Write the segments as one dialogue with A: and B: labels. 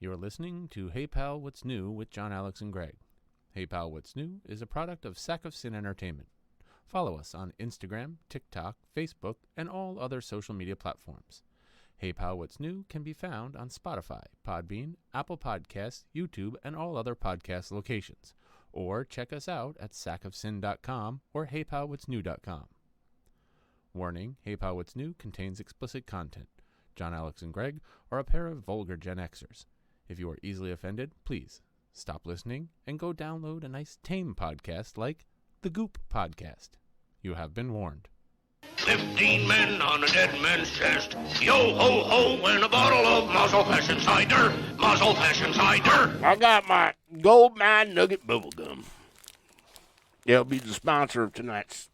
A: You're listening to Hey Pal, What's New with JohnAlex and Greg. Hey Pal, What's New is a product of Sack of Sin Entertainment. Follow us on Instagram, TikTok, Facebook, and all other social media platforms. Hey Pal, What's New can be found on Spotify, Podbean, Apple Podcasts, YouTube, and all other podcast locations. Or check us out at sackofsin.com or heypalwhatsnew.com. Warning, Hey Pal, What's New contains explicit content. JohnAlex and Greg are a pair of vulgar Gen Xers. If you are easily offended, please stop listening and go download a nice tame podcast like The Goop Podcast. You have been warned.
B: 15 men on a dead man's chest. Yo ho ho, and a bottle of Muzzle Fashion Cider. Muzzle Fashion Cider.
C: I got my Gold Mine Nugget Bubblegum. It'll be the sponsor of tonight's.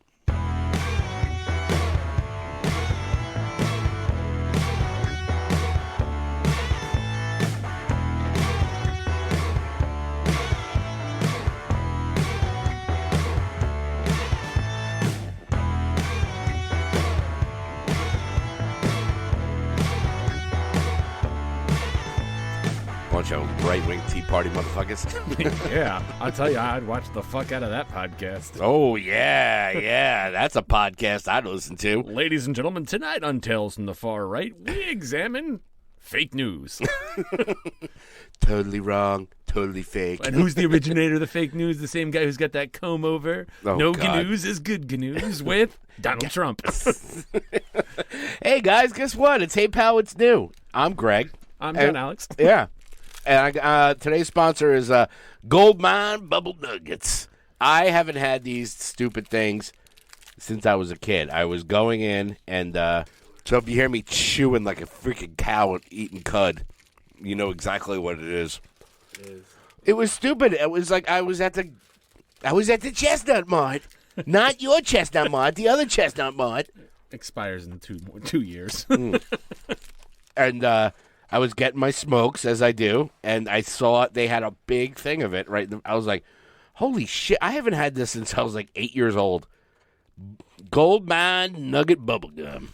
C: Bunch of right-wing Tea Party motherfuckers.
A: Yeah, I'll tell you, I'd watch the fuck out of that podcast.
C: Oh, yeah. That's a podcast I'd listen to.
A: Ladies and gentlemen, tonight on Tales from the Far Right, we examine fake news.
C: Totally wrong. Totally fake.
A: And who's the originator of the fake news? The same guy who's got that comb over.
C: Oh,
A: no
C: God.
A: gnews is good gnews with Donald Trump.
C: Hey, guys, guess what? It's Hey Pal, What's New? I'm Greg.
A: I'm JohnAlex.
C: Yeah. And today's sponsor is Gold Mine Bubble Nuggets. I haven't had these stupid things since I was a kid. I was going in, and so if you hear me chewing like a freaking cow and eating cud, you know exactly what it is. It was stupid. It was like I was at the Chestnut Mart. Not your Chestnut Mart, the other Chestnut Mart.
A: Expires in two years.
C: And I was getting my smokes, as I do, and I saw they had a big thing of it, right? I was like, holy shit, I haven't had this since I was like 8 years old. Gold Mine Nugget Bubblegum.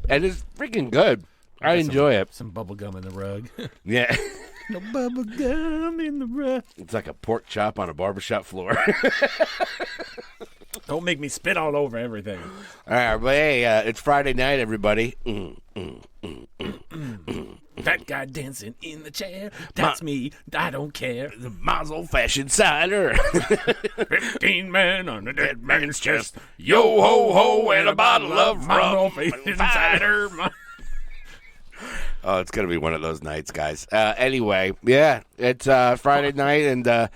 C: And it's freaking good. I enjoy it.
A: Some bubble gum in the rug.
C: Yeah.
A: No bubble gum in the rug.
C: It's like a pork chop on a barbershop floor.
A: Don't make me spit all over everything.
C: All right, but hey, it's Friday night, everybody.
A: That guy dancing in the chair, that's me, I don't care.
C: The Muzzle Fashion Cider.
A: 15 men on a dead man's chest.
C: Yo ho ho and a bottle of rum.
A: Cider.
C: Oh, it's going to be one of those nights, guys. Anyway, yeah, it's Friday night, and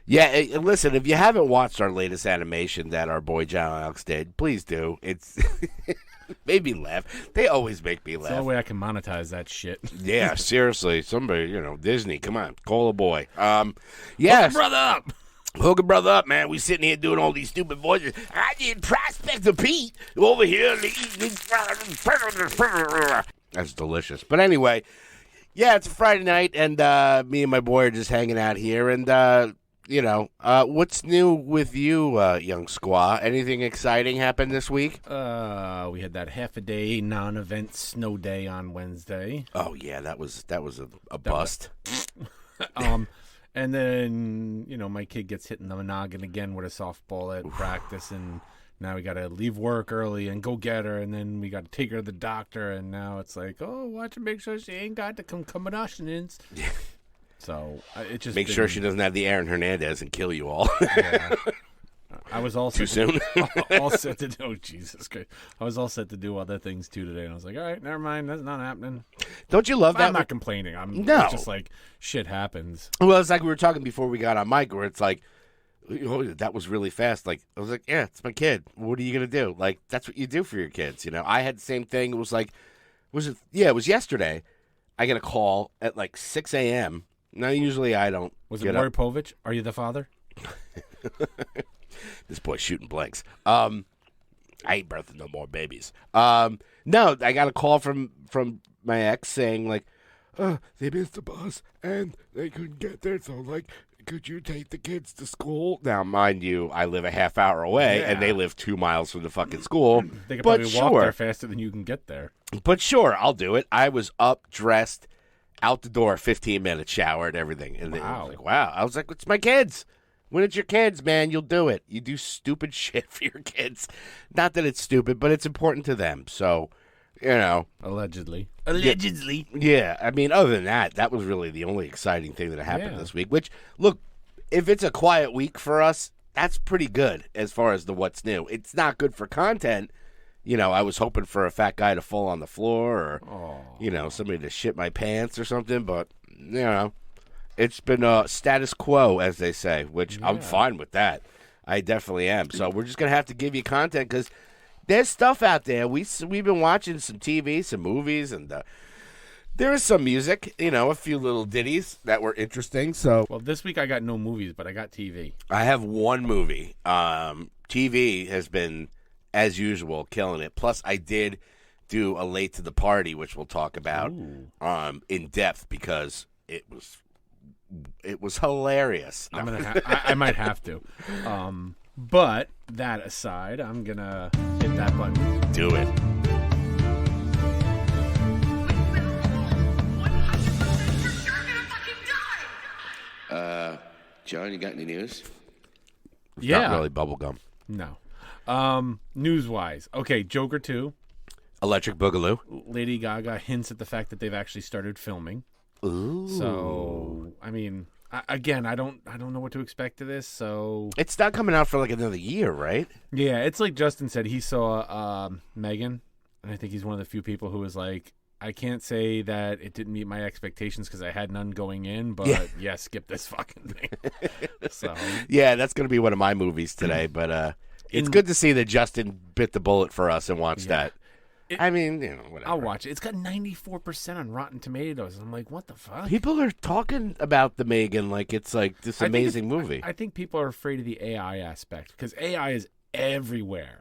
C: listen, if you haven't watched our latest animation that our boy JohnAlex did, please do. It's made me laugh. They always make me laugh.
A: It's the only way I can monetize that shit.
C: Yeah, seriously. Somebody, Disney, come on, call a boy. Yes.
A: Hook a brother up.
C: Hook a brother up, man. We sitting here doing all these stupid voices. I did Prospector Pete over here. That's delicious. But anyway, yeah, it's a Friday night, and me and my boy are just hanging out here, and what's new with you, young squaw? Anything exciting happened this week?
A: We had that half a day non-event snow day on Wednesday.
C: Oh yeah, that was a bust.
A: And then my kid gets hit in the noggin again with a softball at practice, and now we got to leave work early and go get her, and then we got to take her to the doctor, and now it's like, oh, watch her, make sure she ain't got the concomitant. So it just
C: make sure she doesn't have the Aaron Hernandez and kill you all.
A: Yeah. I was all
C: too soon.
A: all set to do. Oh, Jesus Christ! I was all set to do other things too today, and I was like, all right, never mind, that's not happening.
C: Don't you love that?
A: I'm not complaining. It's just like shit happens.
C: Well, it's like we were talking before we got on mic, where it's like, that was really fast. Like I was like, yeah, it's my kid. What are you gonna do? Like that's what you do for your kids. I had the same thing. It was like, it was yesterday. I get a call at like 6 a.m. Now, usually I don't.
A: Was it Maury Povich? Are you the father?
C: This boy's shooting blanks. I ain't birthing no more babies. No, I got a call from my ex saying, like, they missed the bus and they couldn't get there. So, like, could you take the kids to school? Now, mind you, I live a half hour away, and they live 2 miles from the fucking school.
A: They could probably walk there faster than you can get there.
C: But sure, I'll do it. I was up, dressed, out the door, 15 minutes, shower and everything. And I
A: Wow.
C: was like, wow. I was like, it's my kids. When it's your kids, man, you'll do it. You do stupid shit for your kids. Not that it's stupid, but it's important to them. So, you know.
A: Allegedly.
C: Yeah, I mean, other than that, that was really the only exciting thing that happened this week. Which, look, if it's a quiet week for us, that's pretty good as far as the what's new. It's not good for content. You know, I was hoping for a fat guy to fall on the floor or, you know, somebody to shit my pants or something. But, you know, it's been status quo, as they say, which I'm fine with that. I definitely am. So we're just going to have to give you content because there's stuff out there. We've been watching some TV, some movies, and there is some music, you know, a few little ditties that were interesting. So,
A: Well, this week I got no movies, but I got TV.
C: I have one movie. TV has been, as usual, killing it. Plus, I did do a late to the party, which we'll talk about in depth because it was hilarious. No.
A: I might have to. But that aside, I'm gonna hit that button.
C: Do it.
D: John, you got any news?
A: Yeah.
C: Not really bubblegum.
A: No. News-wise. Okay, Joker 2.
C: Electric Boogaloo.
A: Lady Gaga hints at the fact that they've actually started filming.
C: Ooh.
A: So, I mean, I don't know what to expect of this, so...
C: It's not coming out for like another year, right?
A: Yeah, it's like Justin said. He saw Megan, and I think he's one of the few people who was like, I can't say that it didn't meet my expectations because I had none going in, but yeah, skip this fucking thing. So
C: yeah, that's going to be one of my movies today, but it's good to see that Justin bit the bullet for us and watched that. I mean, you know, whatever.
A: I'll watch it. It's got 94% on Rotten Tomatoes. I'm like, what the fuck?
C: People are talking about the Megan like it's like this amazing movie.
A: I think people are afraid of the AI aspect because AI is everywhere.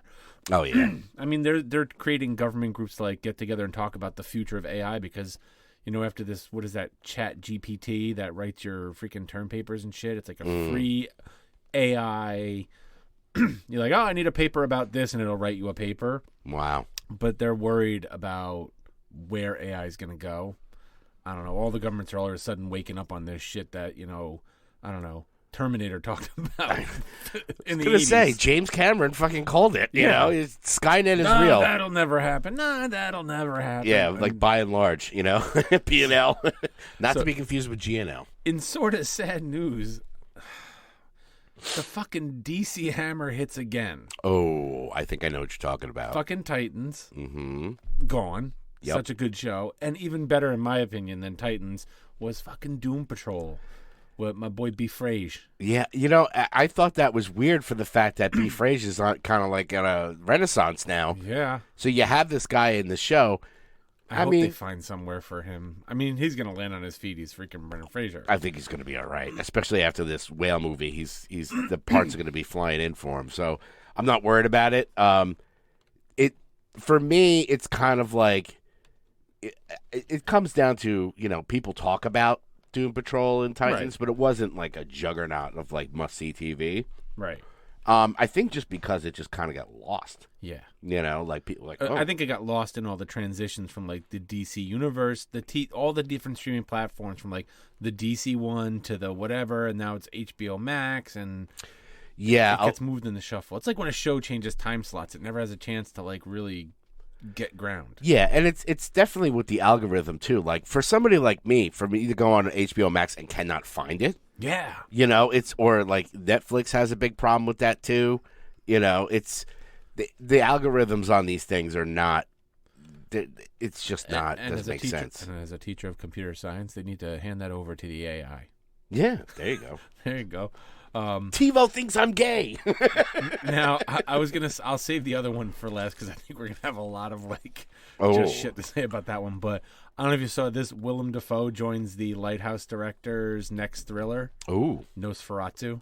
C: Oh yeah.
A: I mean, they're creating government groups to like get together and talk about the future of AI because, you know, after this, what is that Chat GPT that writes your freaking term papers and shit? It's like a free AI. You're like, oh, I need a paper about this, and it'll write you a paper.
C: Wow.
A: But they're worried about where AI is going to go. I don't know. All the governments are all of a sudden waking up on this shit that, you know, I don't know, Terminator talked about in the 80s. I was going to say,
C: James Cameron fucking called it. You know, Skynet is real.
A: That'll never happen. No, that'll never happen.
C: Yeah, like by and large, you know, P&L. Not to be confused with GNL.
A: In sort of sad news, the fucking DC hammer hits again.
C: Oh, I think I know what you're talking about.
A: Fucking Titans.
C: Mm-hmm.
A: Gone. Yep. Such a good show. And even better, in my opinion, than Titans was fucking Doom Patrol with my boy B. Frage.
C: Yeah, you know, I thought that was weird for the fact that B. Frage is kind of like at a renaissance now.
A: Yeah.
C: So you have this guy in the show.
A: I hope they find somewhere for him. I mean, he's going to land on his feet. He's freaking Brendan Fraser.
C: I think he's going to be all right, especially after this whale movie. He's the parts are going to be flying in for him. So I'm not worried about it. For me, it's kind of like it comes down to, you know, people talk about Doom Patrol and Titans, but it wasn't like a juggernaut of like must-see TV.
A: Right.
C: I think just because it just kind of got lost.
A: Yeah.
C: You know, like people like, oh.
A: I think it got lost in all the transitions from like the DC universe, all the different streaming platforms from like the DC one to the whatever, and now it's HBO Max, and it gets moved in the shuffle. It's like when a show changes time slots, it never has a chance to like really get ground.
C: Yeah, and it's definitely with the algorithm too. Like for somebody like me, for me to go on HBO Max and cannot find it.
A: Yeah.
C: You know, or like Netflix has a big problem with that too. You know, it's the algorithms on these things are not. It's just not.
A: And
C: doesn't make sense.
A: And as a teacher of computer science, they need to hand that over to the AI.
C: Yeah, there you go.
A: There you go.
C: TiVo thinks I'm gay.
A: Now, I'll save the other one for last because I think we're gonna have a lot of like just shit to say about that one. But I don't know if you saw this. Willem Dafoe joins the Lighthouse director's next thriller.
C: Ooh,
A: Nosferatu.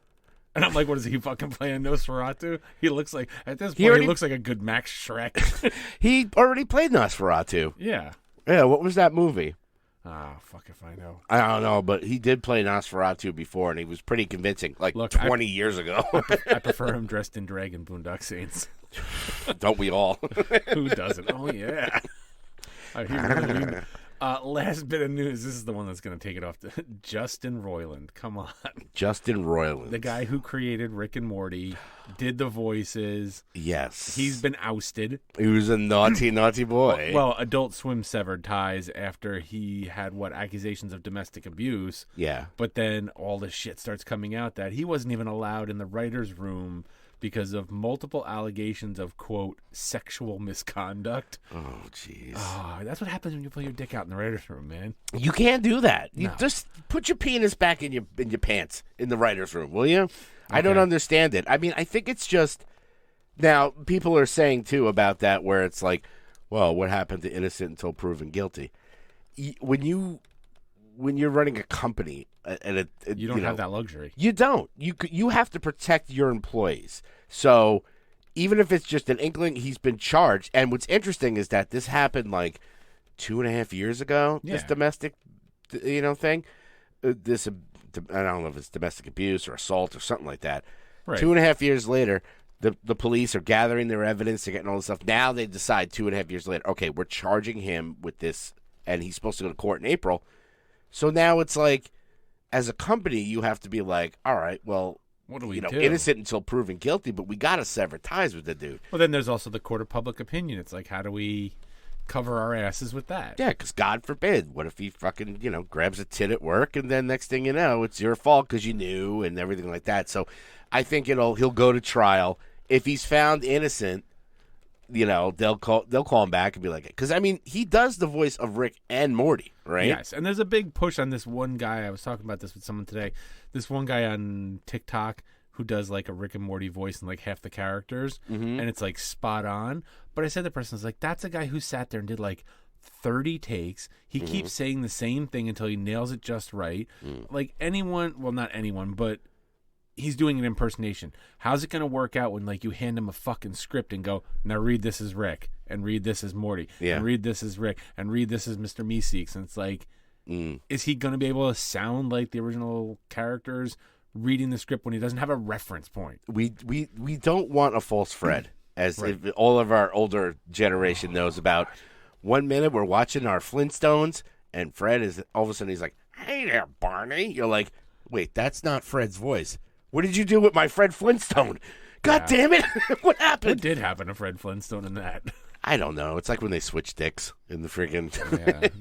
A: And I'm like, what is he fucking playing Nosferatu? He looks like at this point he looks like a good Max Shrek.
C: He already played Nosferatu.
A: Yeah.
C: Yeah. What was that movie?
A: Ah, fuck if I know.
C: I don't know, but he did play Nosferatu before, and he was pretty convincing, like 20 years ago.
A: I prefer him dressed in drag in Boondock Saints.
C: Don't we all?
A: Who doesn't? Oh, yeah. Last bit of news. This is the one that's going to take it off. Justin Roiland. Come on.
C: Justin Roiland.
A: The guy who created Rick and Morty, did the voices.
C: Yes.
A: He's been ousted.
C: He was a naughty, naughty boy.
A: Well, Adult Swim severed ties after he had, accusations of domestic abuse.
C: Yeah.
A: But then all this shit starts coming out that he wasn't even allowed in the writer's room because of multiple allegations of, quote, sexual misconduct.
C: Oh, jeez.
A: Oh, that's what happens when you pull your dick out in the writer's room, man.
C: You can't do that. You
A: No.
C: just put your penis back in your pants in the writer's room, will you? I don't understand it. I mean, I think it's just... Now, people are saying, too, about that where it's like, well, what happened to innocent until proven guilty? When you're running a company...
A: you don't have that luxury.
C: You don't. You have to protect your employees. So even if it's just an inkling, he's been charged. And what's interesting is that this happened 2.5 years ago.
A: Yeah.
C: This domestic, thing. This I don't know if it's domestic abuse or assault or something like that.
A: Right.
C: 2.5 years later, the police are gathering their evidence. They're getting all this stuff. Now they decide 2.5 years later, okay, we're charging him with this, and he's supposed to go to court in April. So now it's like, as a company, you have to be like, all right, well,
A: what do we do?
C: Innocent until proven guilty, but we got to sever ties with the dude.
A: Well, then there's also the court of public opinion. It's like, how do we cover our asses with that?
C: Yeah, because God forbid, what if he fucking, grabs a tit at work, and then next thing you know, it's your fault because you knew and everything like that. So I think he'll go to trial. If he's found innocent, they'll call him back and be like, because I mean, he does the voice of Rick and Morty, right?
A: Yes, and there's a big push on this one guy. I was talking about this with someone today. This one guy on TikTok who does a Rick and Morty voice and half the characters, and it's spot on. But I said to the person, that's a guy who sat there and did 30 takes. He keeps saying the same thing until he nails it just right. Anyone, well, not anyone, but he's doing an impersonation. How's it going to work out when you hand him a fucking script and go, now read this as Rick and read this as Morty and read this as Rick and read this as Mr. Meeseeks? And it's is he going to be able to sound like the original characters reading the script when he doesn't have a reference point?
C: We don't want a false Fred, as if all of our older generation knows about. 1 minute we're watching our Flintstones, and Fred is all of a sudden he's like, "Hey there, Barney." You're like, "Wait, that's not Fred's voice. What did you do with my Fred Flintstone? God damn it! What happened?"
A: What did happen to Fred Flintstone in that?
C: I don't know. It's like when they switch dicks in the friggin'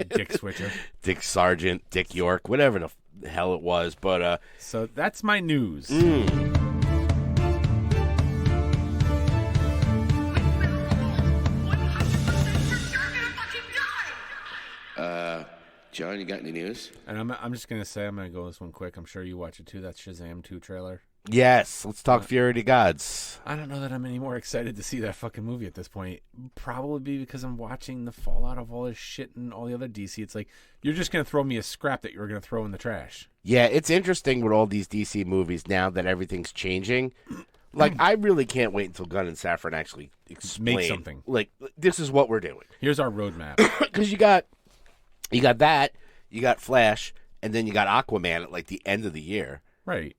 A: Dick Switcher,
C: Dick Sargent, Dick York, whatever the hell it was. But
A: so that's my news.
C: John, you got any news?
A: And I'm just gonna say, I'm gonna go this one quick. I'm sure you watch it too. That Shazam 2 trailer.
C: Yes, let's talk Fury of the Gods.
A: I don't know that I'm any more excited to see that fucking movie at this point. Probably because I'm watching the fallout of all this shit and all the other DC. It's like, you're just going to throw me a scrap that you were going to throw in the trash.
C: Yeah, it's interesting with all these DC movies now that everything's changing. I really can't wait until Gunn and Safran actually explain.
A: Make something.
C: This is what we're doing.
A: Here's our roadmap.
C: Because you got that, you got Flash, and then you got Aquaman at the end of the year.
A: Right.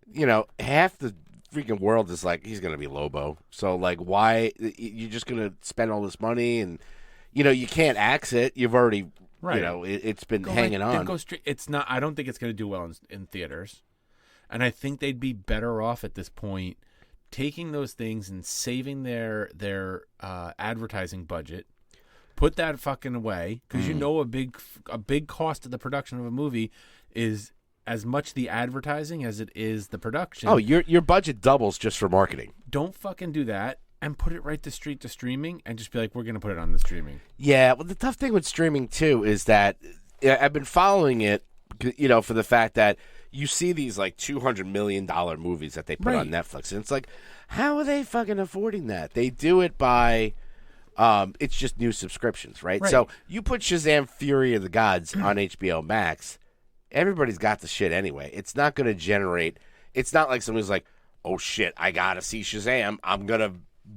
C: Half the freaking world is he's going to be Lobo. So, why? You're just going to spend all this money and, you can't axe it. You've already, it's been hanging on.
A: Go straight. It's not, I don't think it's going to do well in theaters. And I think they'd be better off at this point taking those things and saving their advertising budget. Put that fucking away because a big cost of the production of a movie is as much the advertising as it is the production.
C: Oh, your budget doubles just for marketing.
A: Don't fucking do that and put it right to streaming and just be like, we're going to put it on the streaming.
C: Yeah, well, the tough thing with streaming, too, is that I've been following it, for the fact that you see these, $200 million movies that they put on Netflix. And it's like, how are they fucking affording that? They do it by... it's just new subscriptions, right? So you put Shazam Fury of the Gods on HBO Max... Everybody's got the shit anyway. It's not going to generate... It's not like somebody's like, oh, shit, I got to see Shazam. I'm going to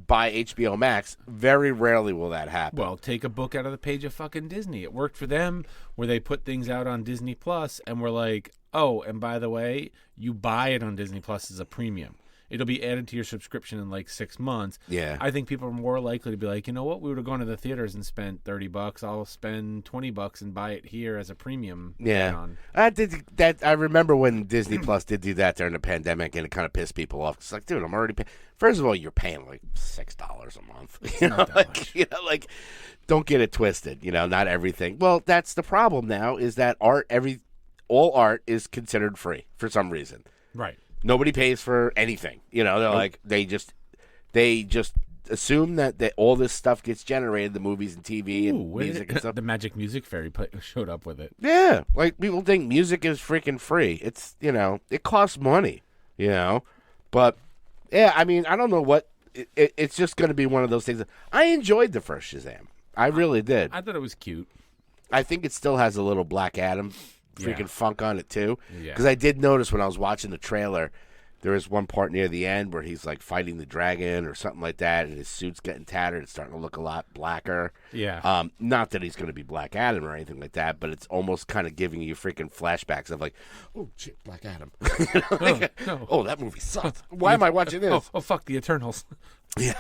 C: buy HBO Max. Very rarely will that happen.
A: Well, take a book out of the page of fucking Disney. It worked for them where they put things out on Disney Plus and we're like, oh, and by the way, you buy it on Disney Plus as a premium. it'll be added to your subscription in like 6 months.
C: Yeah.
A: I think people are more likely to be like, you know what, we would have gone to the theaters and spent $30. I'll spend $20 and buy it here as a premium.
C: Yeah.
A: add-on.
C: I remember when Disney Plus did do that during the pandemic, and it kind of pissed people off. It's like, dude, I'm already paying. First of all, you're paying like $6 a month. Like, don't get it twisted. Not everything. Well, that's the problem now. Is that all art is considered free for some reason.
A: Right.
C: Nobody pays for anything. They're like they just assume that all this stuff gets generated, the movies and TV and music and stuff.
A: The Magic Music Fairy showed up with it.
C: Yeah, like people think music is freaking free. It's it costs money. But yeah, I mean, I don't know what it's just going to be one of those things. I enjoyed the first Shazam. I really did.
A: I thought it was cute.
C: I think it still has a little Black Adam freaking funk on it too.
A: Yeah.
C: Because I did notice when I was watching the trailer, there is one part near the end where he's like fighting the dragon or something like that, and his suit's getting tattered. It's starting to look a lot blacker.
A: Yeah.
C: Not that he's going to be Black Adam or anything like that, but it's almost kind of giving you freaking flashbacks of like, oh shit, Black Adam.
A: No.
C: Oh, that movie sucks. Why am I watching this?
A: Oh, fuck the Eternals.
C: Yeah.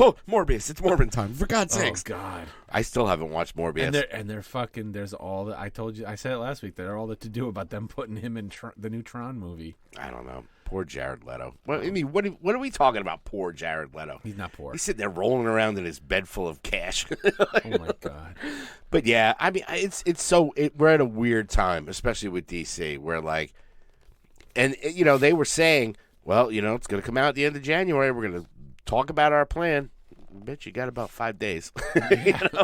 C: Oh, Morbius. It's Morbin time. For God's sakes.
A: Oh, God.
C: I still haven't watched Morbius.
A: And they're fucking, there's all that, I told you, I said it last week, they're all that to do about them putting him in the new Tron movie.
C: I don't know. Poor Jared Leto. What are we talking about? Poor Jared Leto.
A: He's not poor.
C: He's sitting there rolling around in his bed full of cash.
A: Oh my God.
C: But yeah, I mean, we're at a weird time, especially with DC, where like, and they were saying, well, it's going to come out at the end of January. We're going to talk about our plan. I bet you got about 5 days.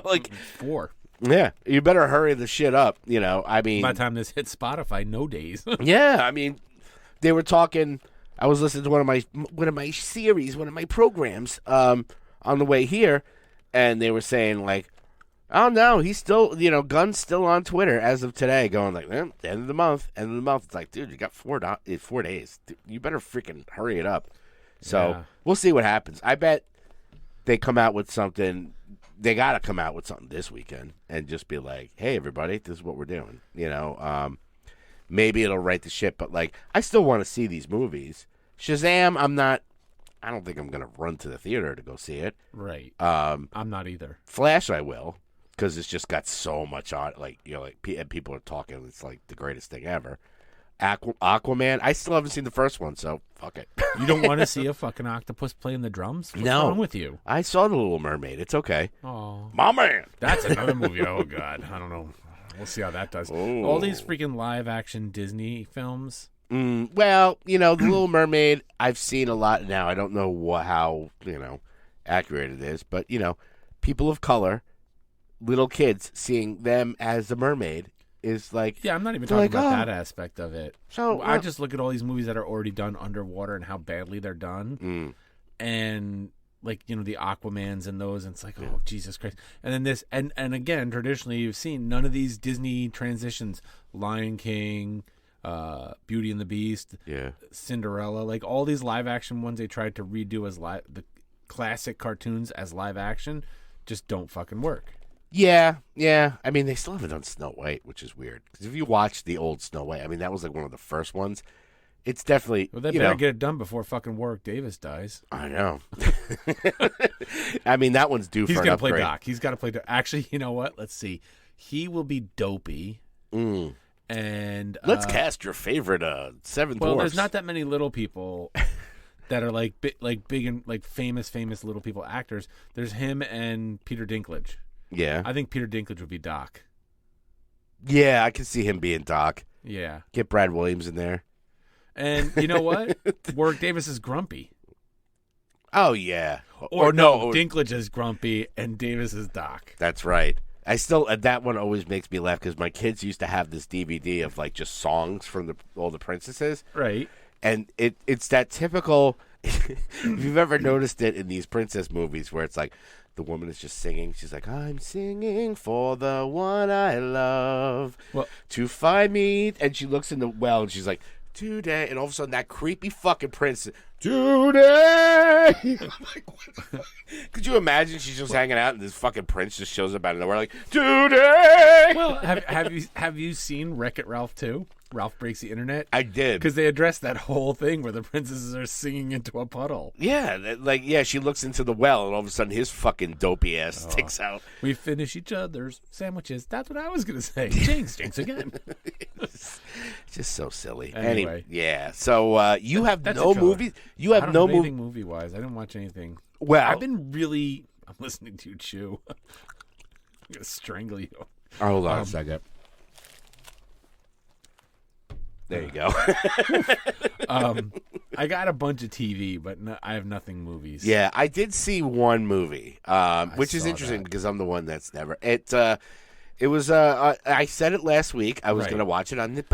C: Like
A: 4.
C: Yeah, you better hurry the shit up. I mean,
A: by the time this hits Spotify, no days.
C: Yeah, I mean, they were talking. I was listening to one of my series, one of my programs, on the way here, and they were saying like, oh no, he's still, Gunn's still on Twitter as of today, going like, end of the month. It's like, dude, you got 4 days. Dude, you better freaking hurry it up. So We'll see what happens. I bet they come out with something. They got to come out with something this weekend and just be like, hey, everybody, this is what we're doing. Maybe it'll right the ship, but like, I still want to see these movies. Shazam, I don't think I'm going to run to the theater to go see it.
A: Right. I'm not either.
C: Flash, I will, because it's just got so much on it. And people are talking, it's like the greatest thing ever. Aquaman, I still haven't seen the first one, so fuck it.
A: You don't want to see a fucking octopus playing the drums? What's
C: No.
A: wrong with you?
C: I saw The Little Mermaid. It's okay.
A: Oh,
C: My man.
A: that's another movie. Oh God, I don't know. We'll see how that does.
C: Oh.
A: All these freaking live action Disney films.
C: Well, The Little Mermaid, I've seen a lot now. I don't know how accurate it is, but people of color, little kids, seeing them as the mermaid is like,
A: yeah, I'm not even talking about
C: oh.
A: that aspect of it.
C: So
A: I just look at all these movies that are already done underwater and how badly they're done, and like the Aquamans and those, and it's like, oh Jesus Christ! And then this, and again, traditionally you've seen none of these Disney transitions, Lion King, Beauty and the Beast, Cinderella, like all these live action ones they tried to redo as the classic cartoons as live action, just don't fucking work.
C: Yeah. I mean, they still haven't done Snow White, which is weird. Because if you watch the old Snow White, I mean, that was like one of the first ones. It's definitely,
A: well, they better get it done before fucking Warwick Davis dies.
C: I know. I mean, that one's due for an upgrade.
A: He's got to play Doc. He's got to play Doc. Actually, you know what? Let's see. He will be Dopey. And
C: let's cast your favorite Seven Dwarfs.
A: Well, there's not that many little people that are like big and like famous little people actors. There's him and Peter Dinklage.
C: Yeah.
A: I think Peter Dinklage would be Doc.
C: Yeah, I can see him being Doc.
A: Yeah.
C: Get Brad Williams in there.
A: And you know what? Warwick Davis is grumpy.
C: Oh, yeah.
A: Or no, Dinklage is grumpy and Davis is Doc.
C: That's right. I still, that one always makes me laugh because my kids used to have this DVD of like just songs from all the princesses.
A: Right.
C: And it's that typical, if you've ever noticed it in these princess movies where it's like, the woman is just singing. She's like, I'm singing for the one I love to find me. And she looks in the well and she's like, today. And all of a sudden that creepy fucking princess, today. I'm like, what the fuck? Could you imagine she's just hanging out and this fucking prince just shows up out of nowhere like, today.
A: Well, have you seen Wreck-It Ralph 2? Ralph Breaks the Internet?
C: I did.
A: Because they addressed that whole thing where the princesses are singing into a puddle.
C: Yeah, she looks into the well, and all of a sudden his fucking dopey ass sticks out.
A: We finish each other's sandwiches. That's what I was going to say. Jinx again.
C: Just so silly.
A: Anyway.
C: Yeah. So you have
A: That's
C: no
A: a trailer.
C: movies? You have
A: I don't
C: no
A: have
C: movie?
A: anything movie-wise. I didn't watch anything.
C: Well,
A: I'm listening to you chew. I'm going to strangle you.
C: Hold on a second. There you go.
A: I got a bunch of TV, but I have nothing movies.
C: Yeah, I did see one movie, which is
A: saw
C: interesting
A: that.
C: because I'm the one that's never. It was. I said it last week. I was
A: Right.
C: going to watch it on the.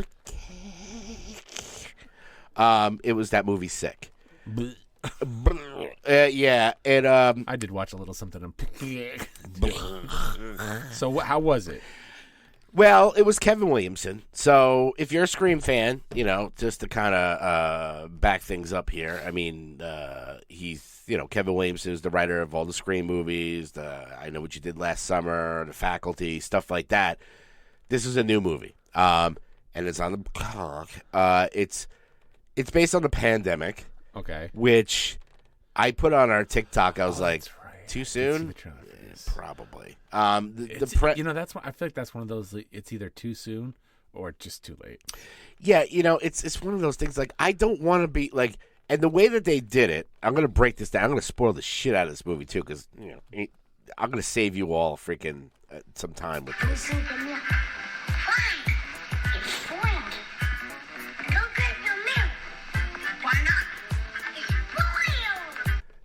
C: It was that movie Sick.
A: Blech.
C: Yeah, and
A: I did watch a little something. So how was it?
C: well, it was Kevin Williamson. So if you're a Scream fan, just to kind of back things up here. I mean, he's Kevin Williamson is the writer of all the Scream movies. I Know What You Did Last Summer, The Faculty, stuff like that. This is a new movie, and it's on the clock. It's based on the pandemic.
A: Okay.
C: Which I put on our TikTok. I was like,
A: That's right.
C: too
A: I did see
C: soon?
A: the trailer for this.
C: Probably.
A: That's why I feel like that's one of those. It's either too soon or just too late.
C: Yeah, it's one of those things. Like, I don't want to be like, and the way that they did it, I'm going to break this down. I'm going to spoil the shit out of this movie too, because I'm going to save you all freaking some time with this.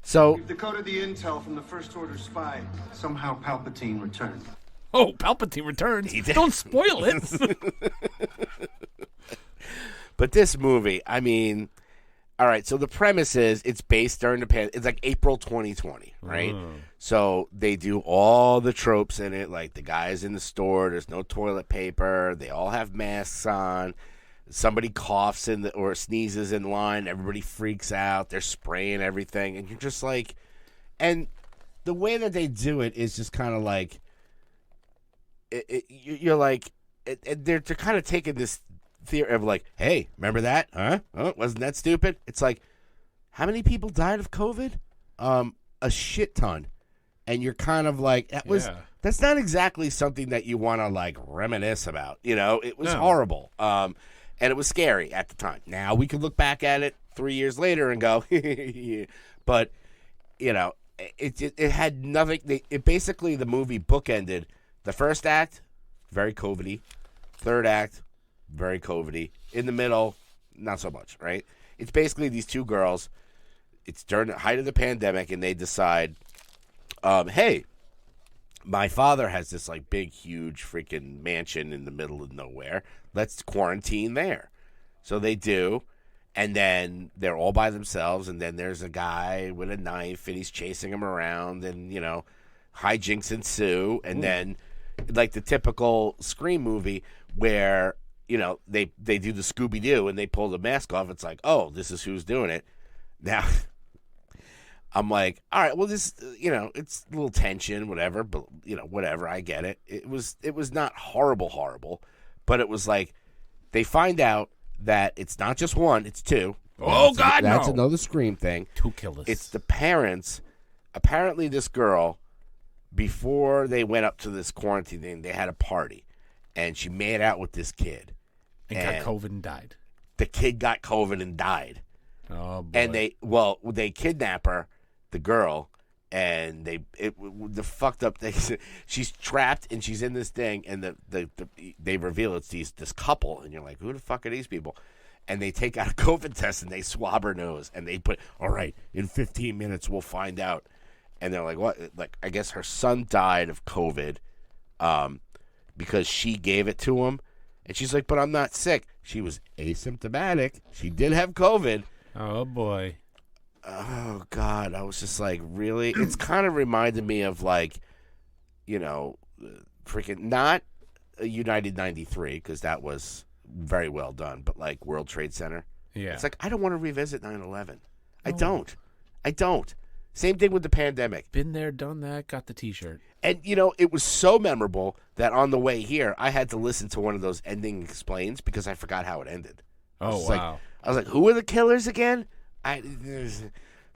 C: So
D: We've decoded the intel from the First Order spy. Somehow Palpatine returned.
A: Oh, Palpatine returns. Don't spoil it.
C: But this movie, I mean, all right, so the premise is it's based during the pandemic. It's like April 2020, right? So they do all the tropes in it, like the guy's in the store, there's no toilet paper, they all have masks on. Somebody coughs or sneezes in line, everybody freaks out, they're spraying everything, and you're just like, and the way that they do it is just kind of like, you're like, they're kind of taking this theory of like, hey, remember that? Huh? Oh, wasn't that stupid? It's like, how many people died of COVID? A shit ton. And you're kind of like, that's not exactly something that you want to like reminisce about. It was horrible. And it was scary at the time. Now we can look back at it 3 years later and go, but it had nothing. Basically the movie bookended. The first act, very COVID-y. Third act, very COVID-y. In the middle, not so much, right? It's basically these two girls. It's during the height of the pandemic, and they decide, hey, my father has this like big, huge freaking mansion in the middle of nowhere. Let's quarantine there. So they do, and then they're all by themselves, and then there's a guy with a knife, and he's chasing them around, and, hijinks ensue, and then, like the typical Scream movie where, they do the Scooby-Doo, and they pull the mask off. It's like, oh, this is who's doing it. Now, I'm like, all right, well, this, it's a little tension, whatever, but, whatever, I get it. It was not horrible, but it was like, they find out that it's not just one, it's two.
A: Oh, God, no.
C: That's another Scream thing.
A: Two killers.
C: It's the parents. Apparently, this girl, before they went up to this quarantine thing, they had a party, and she made out with this kid.
A: and got COVID and died.
C: The kid got COVID and died.
A: Oh, boy.
C: And they kidnap her, the girl, and the fucked up thing. She's trapped and she's in this thing, and they reveal it's this couple, and you're like, who the fuck are these people? And they take out a COVID test and they swab her nose, and they put, all right, in 15 minutes we'll find out. And they're like, what? Like, I guess her son died of COVID, because she gave it to him, and she's like, but I'm not sick. She was asymptomatic. She did have COVID.
A: Oh, boy.
C: Oh, God. I was just like, really? It's kind of reminded me of, like, freaking, not United 93, because that was very well done, but, like, World Trade Center.
A: Yeah.
C: It's like, I don't want to revisit 9/11. I don't. Same thing with the pandemic.
A: Been there, done that, got the T-shirt.
C: And, it was so memorable that on the way here, I had to listen to one of those ending explains because I forgot how it ended.
A: Oh, wow.
C: I was like, who are the killers again? So,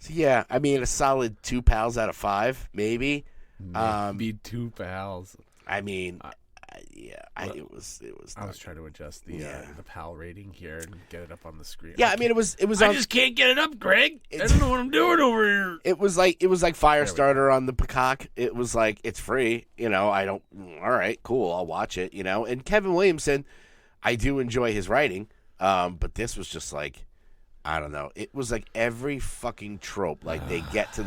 C: yeah, I mean, a solid 2 pals out of 5, maybe.
A: Maybe 2 pals.
C: I mean, it was.
A: I was trying to adjust the PAL rating here and get it up on the screen.
C: Yeah, I mean, it was.
A: I just can't get it up, Greg. I don't know what I'm doing over here.
C: It was like Firestarter on the Peacock. It was like it's free. I don't. All right, cool. I'll watch it. And Kevin Williamson, I do enjoy his writing. But this was just like, I don't know. It was like every fucking trope. Like they get to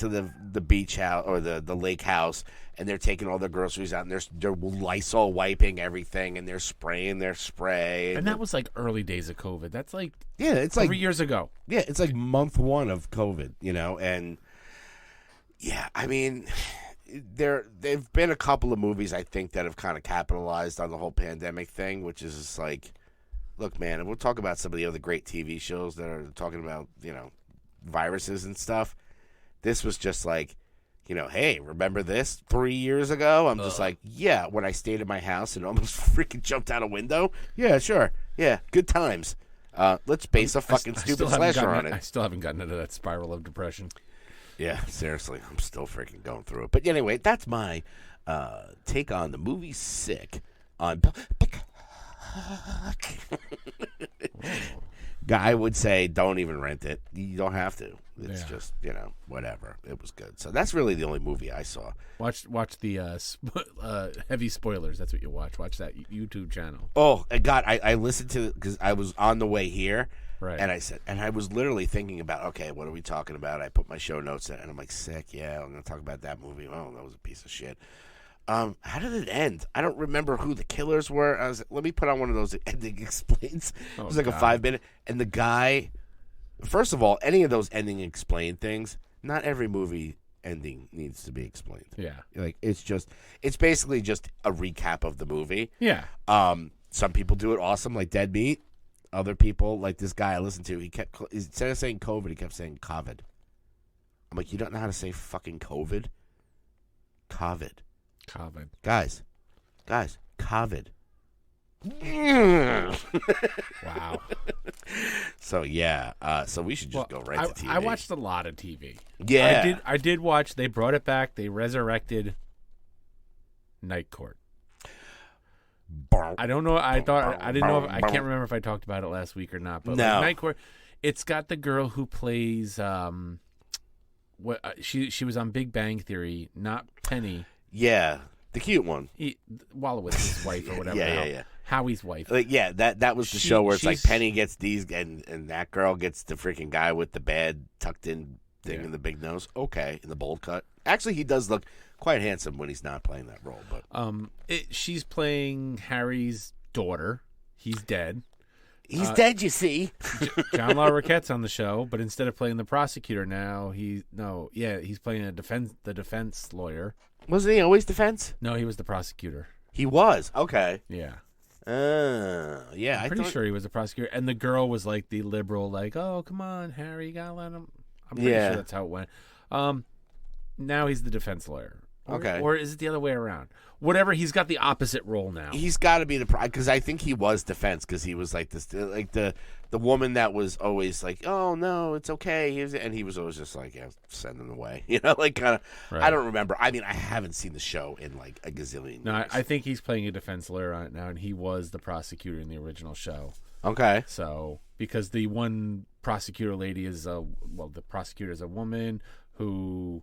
C: the beach house or the lake house, and they're taking all their groceries out, and they're Lysol wiping everything, and they're spraying their spray.
A: And that was like early days of COVID. That's like
C: it's
A: 3 years ago.
C: Yeah, it's like month 1 of COVID. And yeah, I mean, there've been a couple of movies I think that have kind of capitalized on the whole pandemic thing, which is just like, look, man, and we'll talk about some of the other great TV shows that are talking about viruses and stuff. This was just like, hey, remember this 3 years ago? I'm just like, yeah, when I stayed at my house and almost freaking jumped out a window. Yeah, sure. Yeah, good times. Let's base a fucking stupid slasher on it.
A: I still haven't gotten into that spiral of depression.
C: Yeah, seriously. I'm still freaking going through it. But anyway, that's my take on the movie Sick on Guy would say, don't even rent it. You don't have to. It's just, whatever. It was good. So that's really the only movie I saw.
A: Watch the heavy spoilers. That's what you watch. Watch that YouTube channel.
C: Oh, God, I listened to it because I was on the way here.
A: Right.
C: And I was literally thinking about, okay, what are we talking about? I put my show notes in, and I'm like, Sick, yeah, I'm going to talk about that movie. Oh, that was a piece of shit. How did it end? I don't remember who the killers were. I was like, let me put on one of those ending explains. It was like a 5-minute. And the guy, first of all, any of those ending explain things, not every movie ending needs to be explained.
A: Yeah.
C: Like, it's basically just a recap of the movie.
A: Yeah.
C: Some people do it awesome, like Dead Meat. Other people, like this guy I listened to, instead of saying COVID, he kept saying COVID. I'm like, you don't know how to say fucking COVID? COVID. Guys, COVID.
A: Wow.
C: So yeah, so we should just go right to TV.
A: I watched a lot of TV.
C: Yeah,
A: I did watch. They brought it back. They resurrected Night Court. I don't know. I didn't know. I can't remember if I talked about it last week or not. But
C: no.
A: Night Court. It's got the girl who plays. She was on Big Bang Theory, not Penny.
C: Yeah, the cute one.
A: Wolowitz's wife or whatever.
C: Yeah.
A: Howie's wife.
C: Like, yeah, that was the show where it's like Penny gets these, and that girl gets the freaking guy with the bad tucked in thing in the big nose. Okay, in the bold cut. Actually, he does look quite handsome when he's not playing that role. But
A: she's playing Harry's daughter. He's dead.
C: He's dead, you see.
A: John Larroquette's on the show, but instead of playing the prosecutor now, he's playing the defense lawyer.
C: Wasn't he always defense?
A: No, he was the prosecutor.
C: He was? Okay.
A: Yeah.
C: Yeah.
A: I'm pretty sure he was the prosecutor. And the girl was like the liberal, like, oh, come on, Harry, you gotta let him. I'm pretty sure that's how it went. Now he's the defense lawyer.
C: Okay.
A: Or is it the other way around? Whatever, he's got the opposite role now.
C: He's got to be because I think he was defense because he was like this, like the woman that was always like, oh no, it's okay, and he was always just like, yeah, send him away, like kind of. Right. I don't remember. I mean, I haven't seen the show in like a gazillion years.
A: No, I think he's playing a defense lawyer on it now, and he was the prosecutor in the original show.
C: Okay.
A: So because the one prosecutor lady is the prosecutor is a woman who.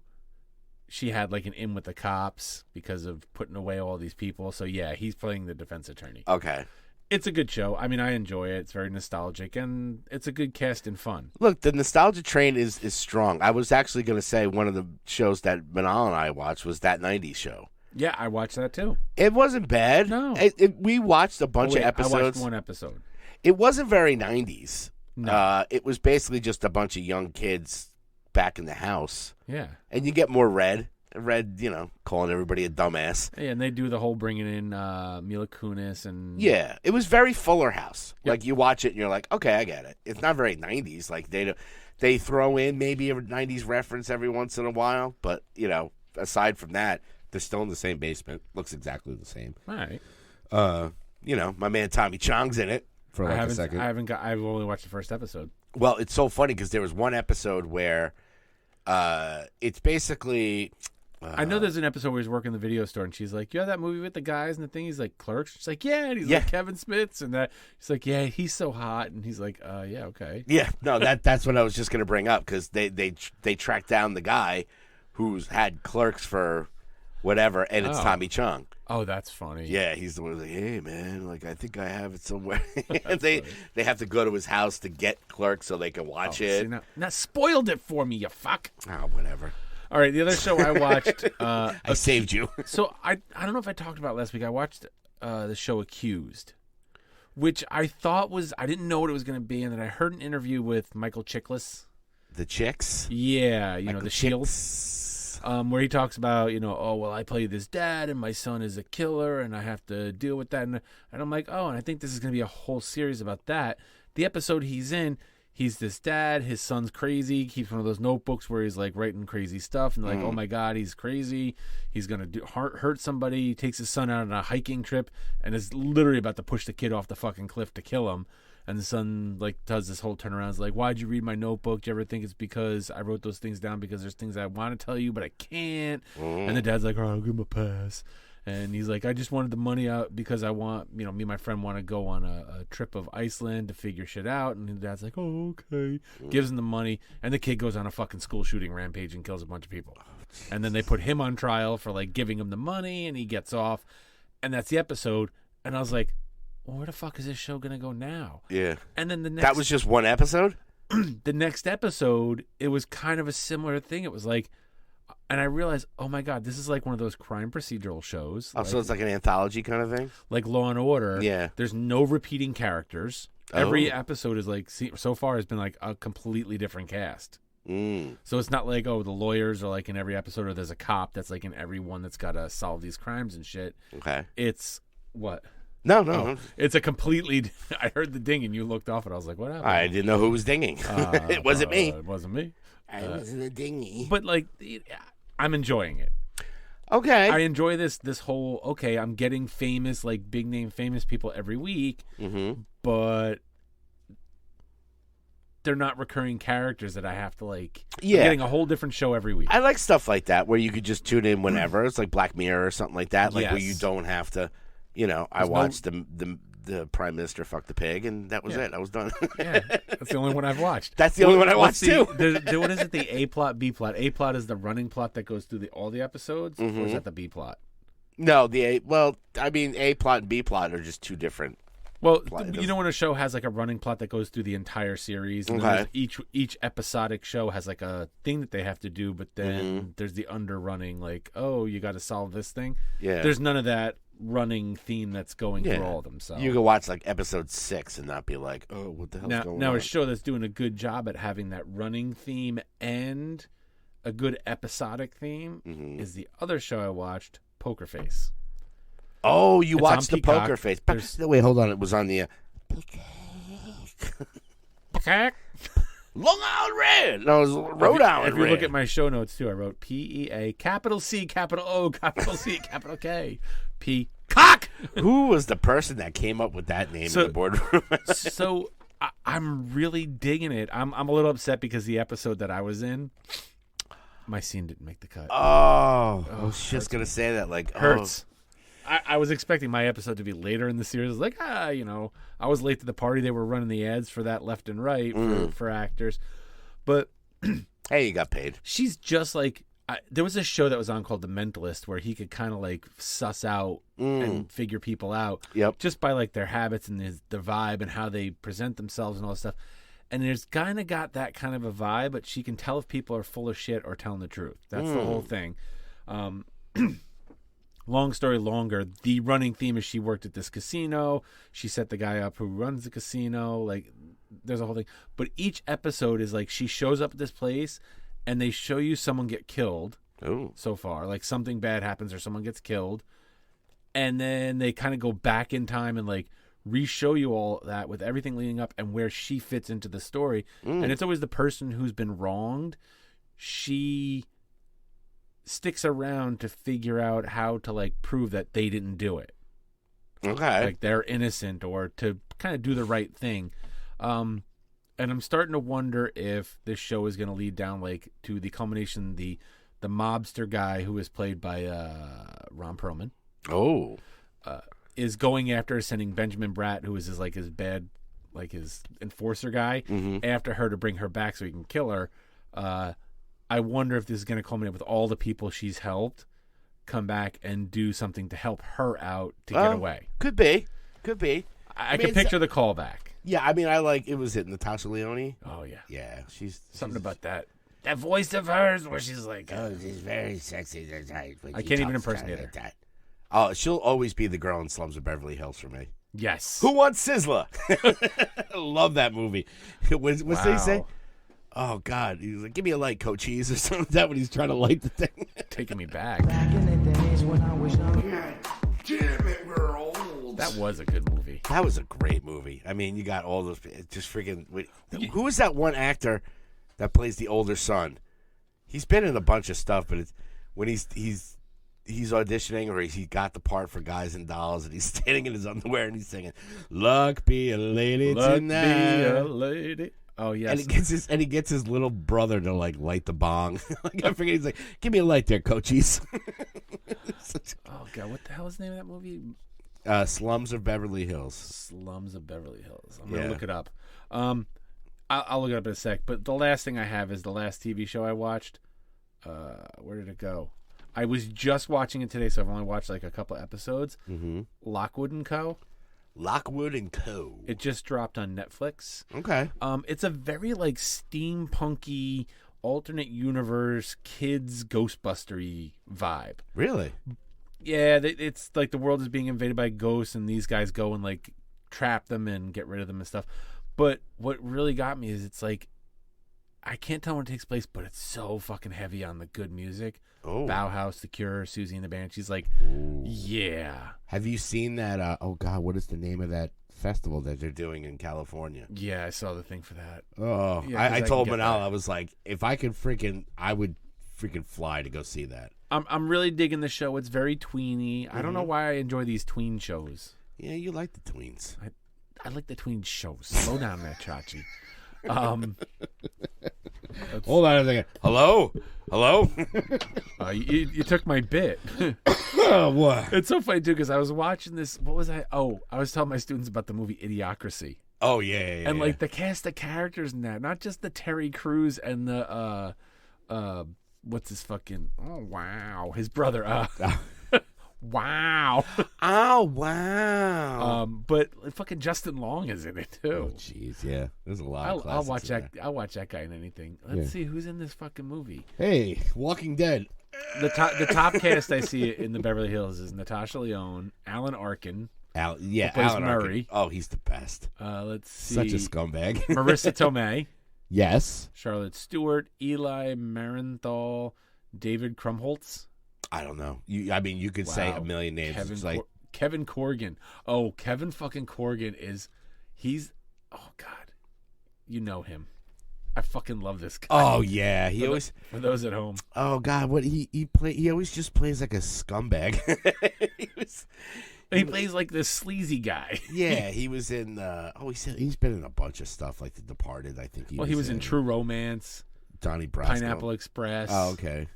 A: She had like an in with the cops because of putting away all these people. So yeah, he's playing the defense attorney.
C: Okay.
A: It's a good show. I mean, I enjoy it. It's very nostalgic and it's a good cast and fun.
C: Look, the nostalgia train is strong. I was actually going to say one of the shows that Manal and I watched was That 90s Show.
A: Yeah, I watched that too.
C: It wasn't bad.
A: No.
C: We watched a bunch of episodes.
A: I watched one episode.
C: It wasn't very 90s.
A: No.
C: It was basically just a bunch of young kids back in the house.
A: Yeah.
C: And you get more red. read, calling everybody a dumbass.
A: Yeah, and they do the whole bringing in Mila Kunis and
C: Yeah, it was very Fuller House.
A: Yep.
C: Like you watch it and you're like, okay, I get it. It's not very 90s. Like they throw in maybe a 90s reference every once in a while, but aside from that, they're still in the same basement. Looks exactly the same.
A: All right.
C: My man Tommy Chong's in it for like a second.
A: I've only watched the first episode.
C: Well, it's so funny because there was one episode where it's basically.
A: I know there's an episode where he's working in the video store, and she's like, "You have that movie with the guys and the thing?" He's like, "Clerks." She's like, "Yeah," and he's like, "Kevin Smith's," and that. She's like, "Yeah, he's so hot," and he's like, "Yeah, okay."
C: Yeah, no, that's what I was just gonna bring up because they tracked down the guy who's had Clerks for whatever, and it's Tommy Chong.
A: Oh, that's funny.
C: Yeah, he's the one who's like, "Hey, man, like I think I have it somewhere." they have to go to his house to get Clerks so they can watch it.
A: See, now spoiled it for me, you fuck.
C: Oh, whatever.
A: All right, the other show I watched.
C: I saved you.
A: So I don't know if I talked about it last week. I watched the show Accused, which I thought I didn't know what it was going to be, and then I heard an interview with Michael Chiklis.
C: The Chicks?
A: Yeah,
C: Michael
A: the Shield. Where he talks about, oh, well, I play this dad, and my son is a killer, and I have to deal with that. And I'm like, oh, and I think this is going to be a whole series about that. The episode he's in, he's this dad, his son's crazy, keeps one of those notebooks where he's like writing crazy stuff, and like, oh my God, he's crazy, he's gonna hurt somebody. He takes his son out on a hiking trip and is literally about to push the kid off the fucking cliff to kill him, and the son like does this whole turnaround. It's like, why'd you read my notebook? Do you ever think it's because I wrote those things down because there's things I want to tell you but I can't? And the dad's like, oh, I'll give him a pass. And he's like, I just wanted the money out because I want, me and my friend want to go on a trip of Iceland to figure shit out. And the dad's like, oh, okay. Gives him the money. And the kid goes on a fucking school shooting rampage and kills a bunch of people. And then they put him on trial for like giving him the money, and he gets off. And that's the episode. And I was like, well, where the fuck is this show going to go now?
C: Yeah.
A: And then
C: that was just one episode?
A: The next episode, it was kind of a similar thing. It was like, and I realized, oh my God, this is like one of those crime procedural shows.
C: Oh, so it's like an anthology kind of thing?
A: Like Law and Order.
C: Yeah.
A: There's no repeating characters. Every episode is like, so far has been like a completely different cast. So it's not like, oh, the lawyers are like in every episode, or there's a cop that's like in every one that's got to solve these crimes and shit.
C: Okay.
A: It's what?
C: No.
A: Oh, it's a completely. I heard the ding and you looked off, and I was like, what happened?
C: I didn't know who was dinging. It wasn't me.
A: It wasn't me.
C: I wasn't a dingy.
A: But like, I'm enjoying it.
C: Okay.
A: I enjoy this whole, okay, I'm getting famous, like big name famous people every week, but they're not recurring characters that I have to like.
C: Yeah.
A: I'm getting a whole different show every week.
C: I like stuff like that where you could just tune in whenever. It's like Black Mirror or something like that, like where
A: Yes.
C: you don't have to, I watched the Prime Minister fuck the pig, and that was it. I was done.
A: Yeah, that's the only one I've watched.
C: That's the only one I watched too.
A: What is it? The A plot, B plot. A plot is the running plot that goes through all the episodes, or is that the B plot?
C: No, A plot and B plot are just two different.
A: Well, when a show has like a running plot that goes through the entire series, and then each episodic show has like a thing that they have to do, but then there's the underrunning, like, oh, you got to solve this thing.
C: Yeah,
A: there's none of that running theme that's going through all of them. So
C: you can watch like episode 6 and not be like, oh, what the hell's going on?
A: Now a show that's doing a good job at having that running theme and a good episodic theme is the other show I watched, Poker Face.
C: Oh, you watched the
A: Peacock.
C: Poker Face. Wait, hold on. It was on the Long Island Red. No, it was Rhode Island
A: If you
C: Red.
A: look at my show notes too, I wrote PEA, capital C, capital O, capital C, capital K, Peacock.
C: Who was the person that came up with that name in the boardroom?
A: So I'm really digging it. I'm a little upset because the episode that I was in, my scene didn't make the cut.
C: Oh, I was just gonna say that. Like,
A: hurts. I was expecting my episode to be later in the series. Like, I was late to the party. They were running the ads for that left and right for actors. But
C: hey, you got paid.
A: She's just like, there was a show that was on called The Mentalist where he could kind of like suss out and figure people out just by like their habits and the vibe and how they present themselves and all this stuff. And there's kind of got that kind of a vibe, but she can tell if people are full of shit or telling the truth. That's the whole thing. Long story longer, the running theme is she worked at this casino. She set the guy up who runs the casino. Like, there's a whole thing. But each episode is like she shows up at this place and they show you someone get killed. so far. Like something bad happens or someone gets killed, and then they kind of go back in time and like re-show you all that with everything leading up and where she fits into the story. And it's always the person who's been wronged. She sticks around to figure out how to like prove that they didn't do it.
C: Okay.
A: Like they're innocent or to kind of do the right thing. And I'm starting to wonder if this show is going to lead down like to the culmination, the mobster guy who is played by Ron Perlman.
C: Oh.
A: Is going after sending Benjamin Bratt, who is his bad, like his enforcer guy, after her to bring her back so he can kill her. I wonder if this is going to culminate with all the people she's helped come back and do something to help her out to get away.
C: Could be.
A: I can picture the callback.
C: Yeah, I mean, I like, it was Natasha Lyonne?
A: Oh, yeah.
C: Yeah, she's...
A: Something about that. That voice of hers where she's like...
C: Oh, she's very sexy.
A: I can't even impersonate her.
C: Like oh, she'll always be the girl in Slums of Beverly Hills for me.
A: Yes.
C: Who wants Sizzler? I love that movie. What's they say? Oh, God. He's like, give me a light, Coach Cheese, or something like that when he's trying to light the thing.
A: Taking me back.
E: Back in the days when I was young.
C: God damn it, we're old.
A: That was a good movie.
C: That was a great movie. I mean, you got all those, just freaking, who is that one actor that plays the older son? He's been in a bunch of stuff, but it's when he's auditioning or he got the part for Guys and Dolls and he's standing in his underwear and he's singing, "Luck be a lady tonight."
A: Be a lady. Oh yes.
C: And he gets his little brother to like light the bong. Like I forget, he's like, "Give me a light there, Coachies."
A: Oh God, what the hell is the name of that movie?
C: Slums of Beverly Hills.
A: Slums of Beverly Hills. I'm gonna look it up. I'll look it up in a sec. But the last thing I have is the last TV show I watched. Where did it go? I was just watching it today, so I've only watched like a couple of episodes. Lockwood and Co.
C: Lockwood and Co.
A: It just dropped on Netflix.
C: Okay.
A: It's a very like steampunky, alternate universe, kids Ghostbustery vibe.
C: Really?
A: Yeah, it's like the world is being invaded by ghosts, and these guys go and like trap them and get rid of them and stuff. But what really got me is it's like I can't tell when it takes place, but it's so fucking heavy on the good music.
C: Oh.
A: Bauhaus, The Cure, Susie and the Banshees. Like, yeah.
C: Have you seen that? Oh God, what is the name of that festival that they're doing in California?
A: Yeah, I saw the thing for that.
C: Oh,
A: yeah,
C: I told Manal,
A: that.
C: I was like, if I could I would freaking fly to go see that.
A: I'm really digging the show. It's very tweeny. I don't know why I enjoy these tween shows.
C: Yeah, you like the tweens.
A: I like the tween shows. Slow down there, Chachi.
C: Hold on a second. Hello?
A: You took my bit.
C: Oh, what?
A: It's so funny, too, because I was watching this. What was I? Oh, I was telling my students about the movie Idiocracy.
C: Oh, yeah.
A: And, like, the cast of characters in that. Not just the Terry Crews and the, what's his fucking, oh, wow. His brother, wow.
C: Oh, wow.
A: But fucking Justin Long is in it, too.
C: Oh, jeez, yeah. There's a lot of
A: I'll
C: classics in there.
A: I'll watch that guy in anything. Let's see who's in this fucking movie.
C: Hey, Walking Dead.
A: The top cast I see in the Beverly Hills is Natasha Lyonne, Alan Arkin.
C: Alan
A: Murray.
C: Arkin. Oh, he's the best.
A: Let's see.
C: Such a scumbag.
A: Marissa Tomei.
C: Yes.
A: Charlotte Stewart, Eli Marenthal, David Krumholtz.
C: I don't know. You could say a million names.
A: Kevin Corrigan. Oh, Kevin fucking Corrigan he's oh God. You know him. I fucking love this guy.
C: Oh yeah.
A: For those at home.
C: Oh God, what he always just plays like a scumbag.
A: He plays like this sleazy guy.
C: Yeah, he was in he's been in a bunch of stuff like The Departed, I think
A: he was in True Romance,
C: Donnie Brasco.
A: Pineapple Express.
C: Oh, okay.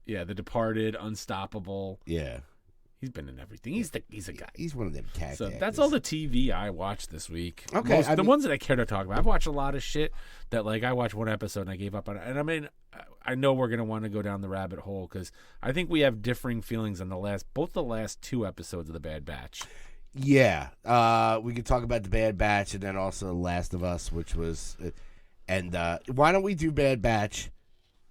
A: Yeah, The Departed, Unstoppable.
C: Yeah.
A: He's been in everything. He's a guy.
C: He's one of them cat
A: So
C: actors.
A: that's all the TV I watched this week.
C: Okay.
A: The ones that I care to talk about. I've watched a lot of shit that, like, I watched one episode and I gave up on it. And I mean, I know we're going to want to go down the rabbit hole because I think we have differing feelings on both the last two episodes of The Bad Batch.
C: Yeah. We could talk about The Bad Batch and then also Last of Us, which was... And why don't we do Bad Batch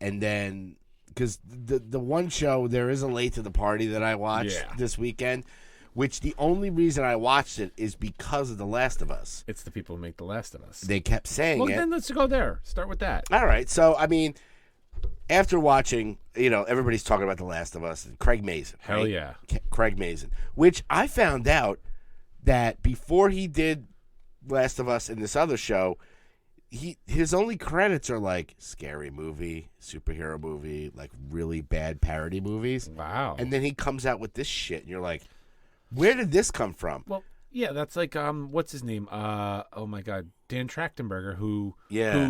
C: and then... Because the one show, there is a Late to the Party that I watched this weekend, which the only reason I watched it is because of The Last of Us.
A: It's the people who make The Last of Us.
C: They kept saying it.
A: Well, then let's go there. Start with that.
C: All right. So, I mean, after watching, everybody's talking about The Last of Us and Craig Mazin.
A: Hell
C: right?
A: yeah.
C: Craig Mazin, which I found out that before he did Last of Us in this other show, his only credits are like scary movie, superhero movie, like really bad parody movies.
A: Wow.
C: And then he comes out with this shit, and you're like, where did this come from?
A: Well, yeah, that's like what's his name? Oh my God, Dan Trachtenberger, who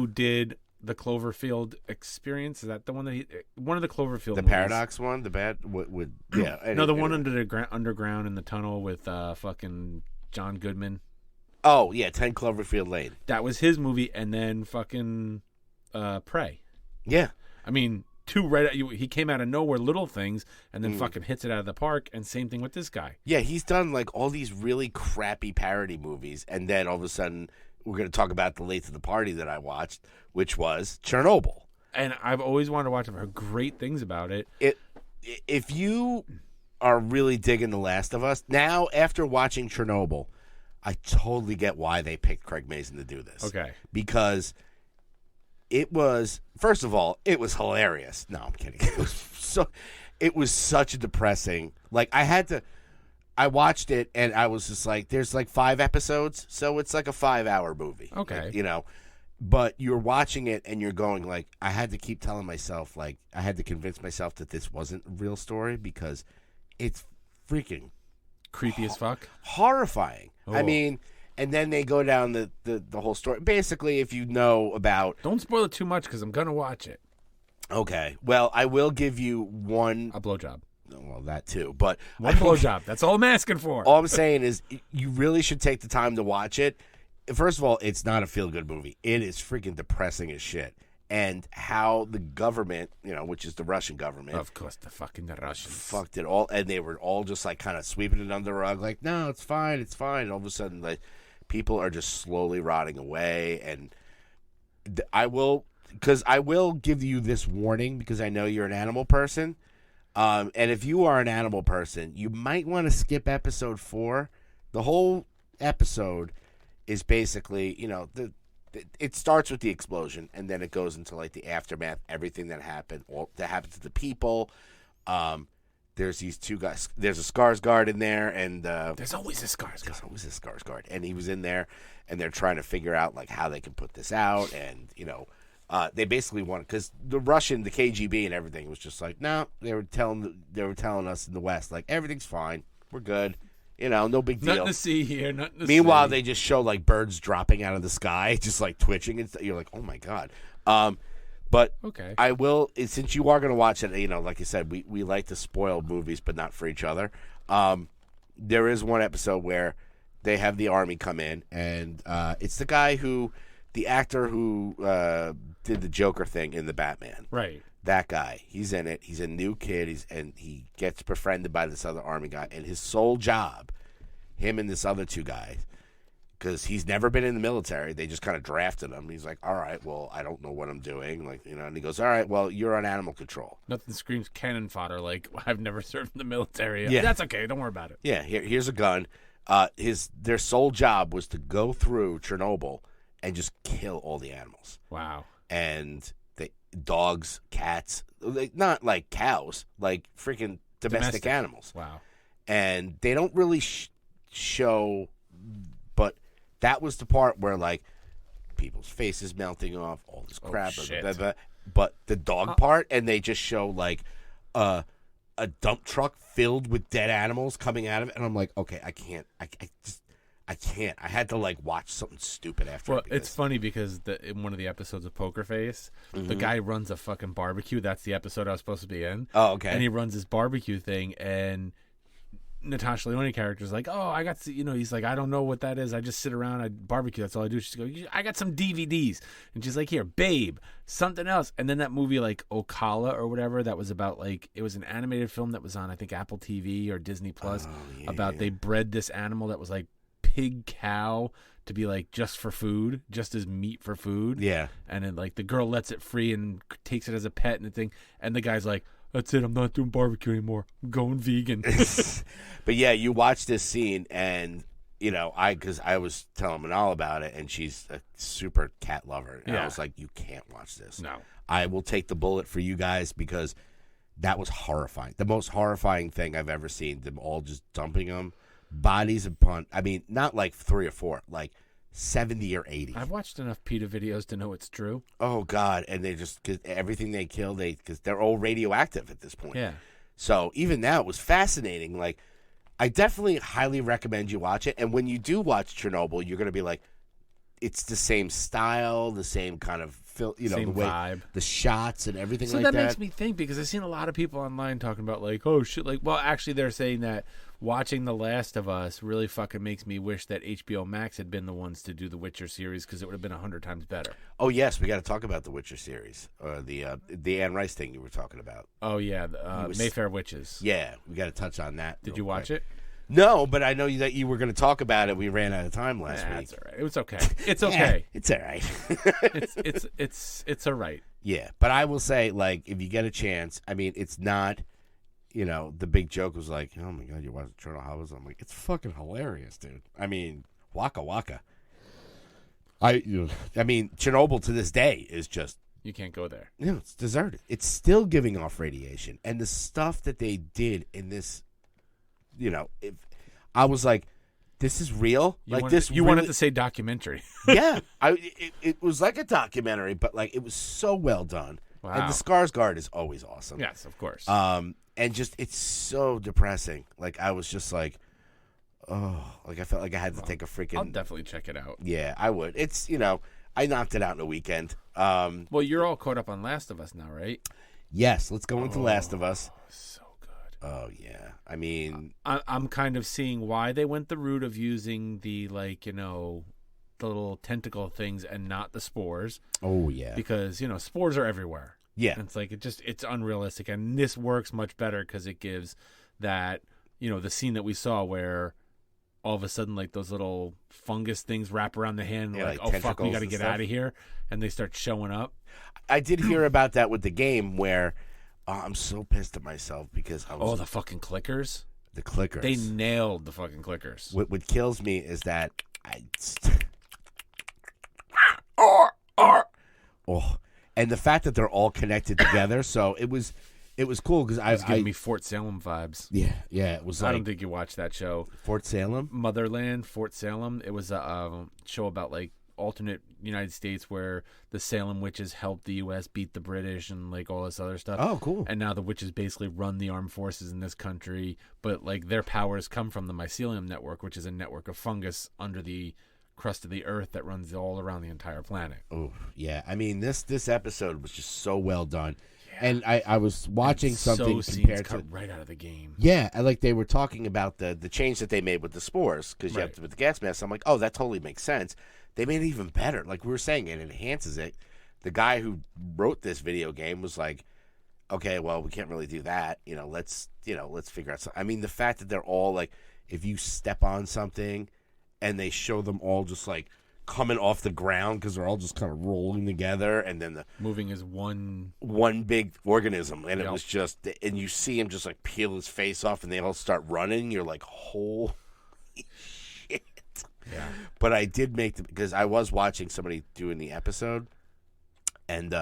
A: did the Cloverfield Experience. Is that the one that one of the Cloverfield?
C: The
A: movies.
C: Paradox one, the bad yeah.
A: No, the one underground in the tunnel with fucking John Goodman.
C: Oh yeah, 10 Cloverfield Lane.
A: That was his movie, and then fucking Prey.
C: Yeah,
A: I mean, he came out of nowhere, Little Things, and then fucking hits it out of the park. And same thing with this guy.
C: Yeah, he's done like all these really crappy parody movies, and then all of a sudden we're going to talk about the Late to the Party that I watched, which was Chernobyl.
A: And I've always wanted to watch it. I've heard great things about it.
C: If you are really digging The Last of Us now, after watching Chernobyl, I totally get why they picked Craig Mazin to do this.
A: Okay,
C: because it was, first of all, it was hilarious. No, I'm kidding. It was such a depressing. Like I watched it and I was just like, there's like 5 episodes, so it's like a 5-hour movie.
A: Okay,
C: but you're watching it and you're going like, I had to keep telling myself, like, I had to convince myself that this wasn't a real story because it's freaking
A: creepy as fuck,
C: horrifying.
A: Oh.
C: I mean. And then they go down the whole story. Basically, if you know about...
A: Don't spoil it too much because I'm going to watch it.
C: Okay. Well, I will give you one...
A: A blowjob.
C: Well, that too. But
A: one blowjob. That's all I'm asking for.
C: All I'm saying is you really should take the time to watch it. First of all, it's not a feel-good movie. It is freaking depressing as shit. And how the government, which is the Russian government...
A: Of course, the fucking Russians.
C: Fucked it all. And they were all just like kind of sweeping it under the rug. Like, no, it's fine. It's fine. And all of a sudden, like... people are just slowly rotting away, and I will give you this warning because I know you're an animal person, and if you are an animal person, you might want to skip episode 4. The whole episode is basically, it starts with the explosion, and then it goes into like the aftermath, everything that happened, to the people. There's these 2 guys. There's a Skarsgård in there, and
A: there's always a Skarsgård.
C: There's always a Skarsgård, and he was in there, and they're trying to figure out like how they can put this out, and they basically want, because the Russian, the KGB, and everything was just like, no, they were telling us in the West like everything's fine, we're good, no big deal.
A: Nothing to see here. Nothing to
C: Meanwhile,
A: see.
C: they just show like birds dropping out of the sky, just like twitching, and you're like, oh my god. But
A: okay.
C: I will, since you are going to watch it, like I said, we like to spoil movies, but not for each other. There is one episode where they have the army come in, and it's the actor who did the Joker thing in the Batman.
A: Right.
C: That guy. He's in it. He's a new kid, and he gets befriended by this other army guy, and his sole job, him and this other 2 guys, because he's never been in the military. They just kind of drafted him. He's like, all right, well, I don't know what I'm doing. Like, and he goes, all right, well, you're on animal control.
A: Nothing screams cannon fodder like, I've never served in the military.
C: Yeah.
A: That's okay. Don't worry about it.
C: Yeah, here's a gun. Their sole job was to go through Chernobyl and just kill all the animals.
A: Wow.
C: And dogs, cats, not like cows, like freaking domestic animals.
A: Wow.
C: And they don't really show, but that was the part where like people's faces melting off, all this crap,
A: shit.
C: Blah, blah, blah. But the dog part, and they just show like a dump truck filled with dead animals coming out of it, and I'm like, okay, I can't. I had to like watch something stupid after.
A: Well, it's funny because in one of the episodes of Poker Face, the guy runs a fucking barbecue. That's the episode I was supposed to be in.
C: Oh, okay.
A: And he runs this barbecue thing, and Natasha Lyonne character's like, oh, I got, he's like, I don't know what that is. I just sit around, I barbecue. That's all I do. She's like, I got some DVDs. And she's like, here, babe, something else. And then that movie, like Ocala or whatever, that was about like, it was an animated film that was on, I think, Apple TV or Disney Plus, about they bred this animal that was like pig cow to be like just for food, just as meat for food.
C: Yeah.
A: And then like the girl lets it free and takes it as a pet and the thing. And the guy's like, that's it. I'm not doing barbecue anymore. I'm going vegan.
C: But yeah, you watch this scene, and because I was telling Manal about it, and she's a super cat lover. And I
A: Yeah.
C: was like, you can't watch this.
A: No.
C: I will take the bullet for you guys because that was horrifying. The most horrifying thing I've ever seen. Them all just dumping them, bodies upon. I mean, not like 3 or 4, like 70 or 80.
A: I've watched enough PETA videos to know it's true.
C: Oh God! And they just cause everything they kill, because they're all radioactive at this point.
A: Yeah.
C: So even now, it was fascinating. Like, I definitely highly recommend you watch it. And when you do watch Chernobyl, you're gonna be like, it's the same style, the same kind of
A: Same
C: the way,
A: vibe.
C: the shots and everything
A: So
C: like
A: that
C: that.
A: makes me think, because I've seen a lot of people online talking about like, oh shit, like, well, actually they're saying that watching The Last of Us really fucking makes me wish that HBO Max had been the ones to do the Witcher series, because it would have been 100 times better.
C: Oh yes, we got to talk about the Witcher series, the Anne Rice thing you were talking about.
A: Oh yeah,
C: was-
A: Mayfair Witches.
C: Yeah, we got to touch on that.
A: Did
C: real
A: you watch
C: quick.
A: it?
C: No, but I know that you were going to talk about it. We ran out of time last week.
A: That's all right. It's okay. It's okay.
C: It's all right.
A: It's all right.
C: Yeah, but I will say, like, if you get a chance, I mean, it's not, the big joke was like, oh my God, you watched Chernobyl? I'm like, it's fucking hilarious, dude. I mean, waka waka. I mean, Chernobyl to this day is just,
A: You can't go there.
C: it's deserted. It's still giving off radiation, and the stuff that they did in this, if I was like, this is real.
A: You
C: like
A: wanted,
C: this,
A: you
C: really,
A: wanted to say documentary.
C: yeah, it was like a documentary, but like it was so well done.
A: Wow.
C: And the Skarsgård is always awesome.
A: Yes, of course.
C: And just it's so depressing. Like I was just like, oh, like I felt like I had to take a freaking.
A: I'll definitely check it out.
C: Yeah, I would. It's I knocked it out in a weekend.
A: Well, you're all caught up on Last of Us now, right?
C: Yes, let's go into Last of Us.
A: So good.
C: Oh yeah, I mean,
A: I'm kind of seeing why they went the route of using the the little tentacle things and not the spores,
C: oh yeah,
A: because spores are everywhere.
C: yeah,
A: And it's like it's unrealistic, and this works much better because it gives that the scene that we saw where all of a sudden like those little fungus things wrap around the hand,
C: Yeah,
A: like
C: like
A: oh fuck, we
C: tentacles
A: got to
C: and
A: get
C: stuff.
A: out of here, and they start showing up.
C: I did hear about that with the game where I'm so pissed at myself because I was
A: Oh, the fucking clickers!
C: the clickers.
A: They nailed the fucking clickers.
C: What kills me is that and the fact that they're all connected together. So it was cool because
A: It's giving me Fort Salem vibes.
C: yeah it was
A: I
C: like
A: don't think you watched that show.
C: Fort Salem.
A: Motherland, Fort Salem. It was a show about like alternate United States where the Salem witches helped the U.S. beat the British and like all this other stuff.
C: Oh, cool.
A: And now the witches basically run the armed forces in this country, but like their powers come from the mycelium network, which is a network of fungus under the crust of the earth that runs all around the entire planet.
C: Oh yeah, I mean this episode was just so well done, and I was watching something
A: so
C: compared
A: scenes
C: to
A: cut right out of the game.
C: yeah, and like they were talking about the change that they made with the spores because you have
A: Right.
C: to with the gas mask. I'm like, oh, that totally makes sense. They made it even better. Like we were saying, it enhances it. The guy who wrote this video game was like, okay, well, we can't really do that. Let's figure out something. I mean, the fact that they're all like, if you step on something, and they show them all just like coming off the ground because they're all just kind of rolling together, and then the
A: Moving is one.
C: big organism, and it
A: Yep.
C: was just, and you see him just like peel his face off, and they all start running. You're like, holy shit.
A: Yeah.
C: But I did because I was watching somebody doing the episode, and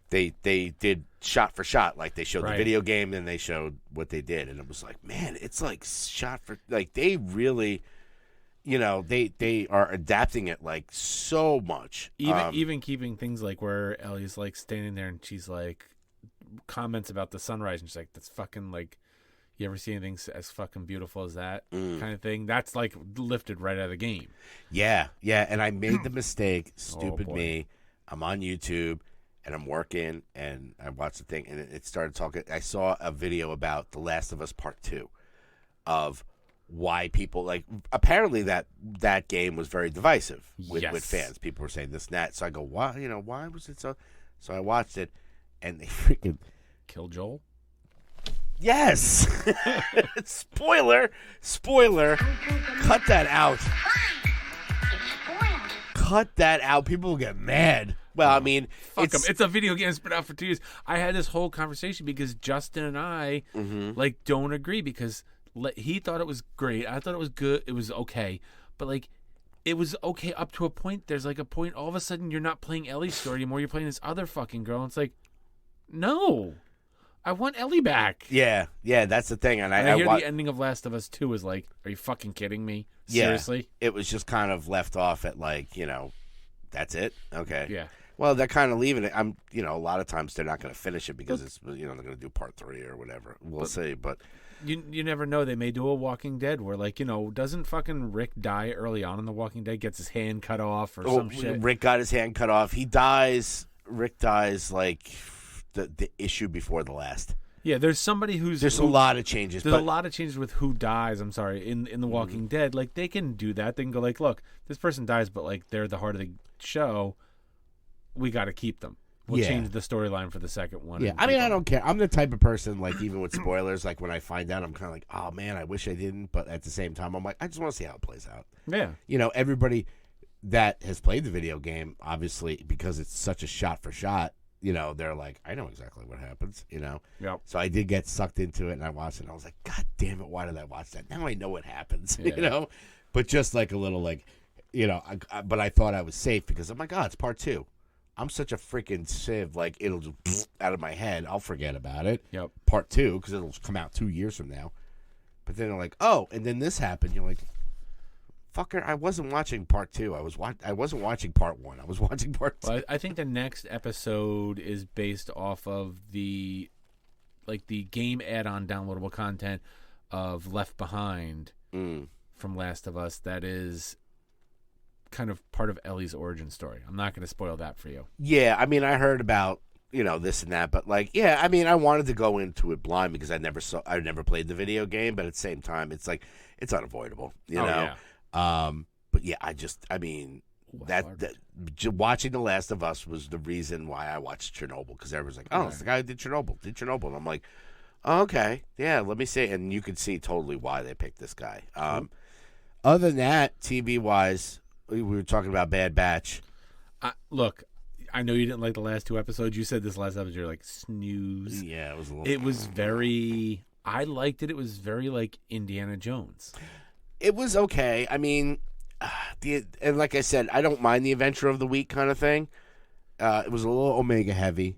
C: they did shot for shot, like they showed
A: Right.
C: the video game, and they showed what they did, and it was like, man, it's like shot for like they really, they are adapting it like so much.
A: Even keeping things like where Ellie's like standing there and she's like comments about the sunrise and she's like, that's fucking like, you ever see anything as fucking beautiful as that kind of thing? That's like lifted right out of the game.
C: Yeah, and I made the mistake, stupid
A: boy.
C: me. I'm on YouTube and I'm working and I watched the thing and it started talking. I saw a video about The Last of Us Part 2 of why people like apparently that game was very divisive with
A: Yes.
C: fans. People were saying this and that. So I go, why was it so? So I watched it and they freaking
A: Kill Joel?
C: yes. Spoiler. Cut that out. Cut that out. People will get mad. Well, I mean,
A: Fuck 'em. It's a video game that's been out for 2 years. I had this whole conversation because Justin and I like don't agree because he thought it was great. I thought it was good. It was okay, but like, it was okay up to a point. There's like a point. All of a sudden, you're not playing Ellie's story anymore. You're playing this other fucking girl. And it's like, no, I want Ellie back.
C: Yeah, that's the thing. And
A: I hear the ending of Last of Us 2 is like, are you fucking kidding me? Seriously?
C: Yeah, it was just kind of left off at like, that's it. Okay.
A: Yeah.
C: Well, they're kind of leaving it. A lot of times they're not going to finish it because it's, they're going to do part 3 or whatever. We'll see, but.
A: You never know. They may do a Walking Dead where, like, doesn't fucking Rick die early on in The Walking Dead? Gets his hand cut off or some shit.
C: Rick got his hand cut off. Rick dies like the issue before the last.
A: Yeah, there's somebody
C: There's a lot of changes.
A: There's a lot of changes with who dies. I'm sorry, in The Walking Dead. Like, they can do that. They can go like, look, this person dies, but like they're the heart of the show. We got to keep them. We'll change the storyline for the second one.
C: Yeah, I mean, I don't care. I'm the type of person, like, even with spoilers, like, when I find out, I'm kind of like, oh, man, I wish I didn't. But at the same time, I'm like, I just want to see how it plays out.
A: Yeah.
C: Everybody that has played the video game, obviously, because it's such a shot for shot, they're like, I know exactly what happens,
A: Yep.
C: So I did get sucked into it, and I watched it, and I was like, God damn it, why did I watch that? Now I know what happens, But just like a little, like, but I thought I was safe because, oh, my God, it's part 2. I'm such a freaking sieve, like, it'll just out of my head. I'll forget about it.
A: Yep.
C: Part 2, because it'll come out 2 years from now. But then they're like, oh, and then this happened. You're like, fucker, I wasn't watching part 2. I wasn't watching part 1. I was watching part 2.
A: Well, I think the next episode is based off of the game add-on downloadable content of Left Behind from Last of Us. That is kind of part of Ellie's origin story. I'm not going to spoil that for you.
C: Yeah, I mean, I heard about this and that, but like, yeah, I mean, I wanted to go into it blind because I never played the video game, but at the same time, it's like it's unavoidable,
A: Yeah.
C: But yeah, watching The Last of Us was the reason why I watched Chernobyl, because everyone's like, oh, it's the guy who did Chernobyl, and I'm like, oh, okay, yeah, let me see, and you could see totally why they picked this guy. Other than that, TV wise. We were talking about Bad Batch.
A: Look, I know you didn't like the last 2 episodes. You said this last episode, you're like, snooze.
C: Yeah, it was a little...
A: It was very... I liked it. It was very, like, Indiana Jones.
C: It was okay. I mean, and like I said, I don't mind the Adventure of the Week kind of thing. It was a little Omega heavy.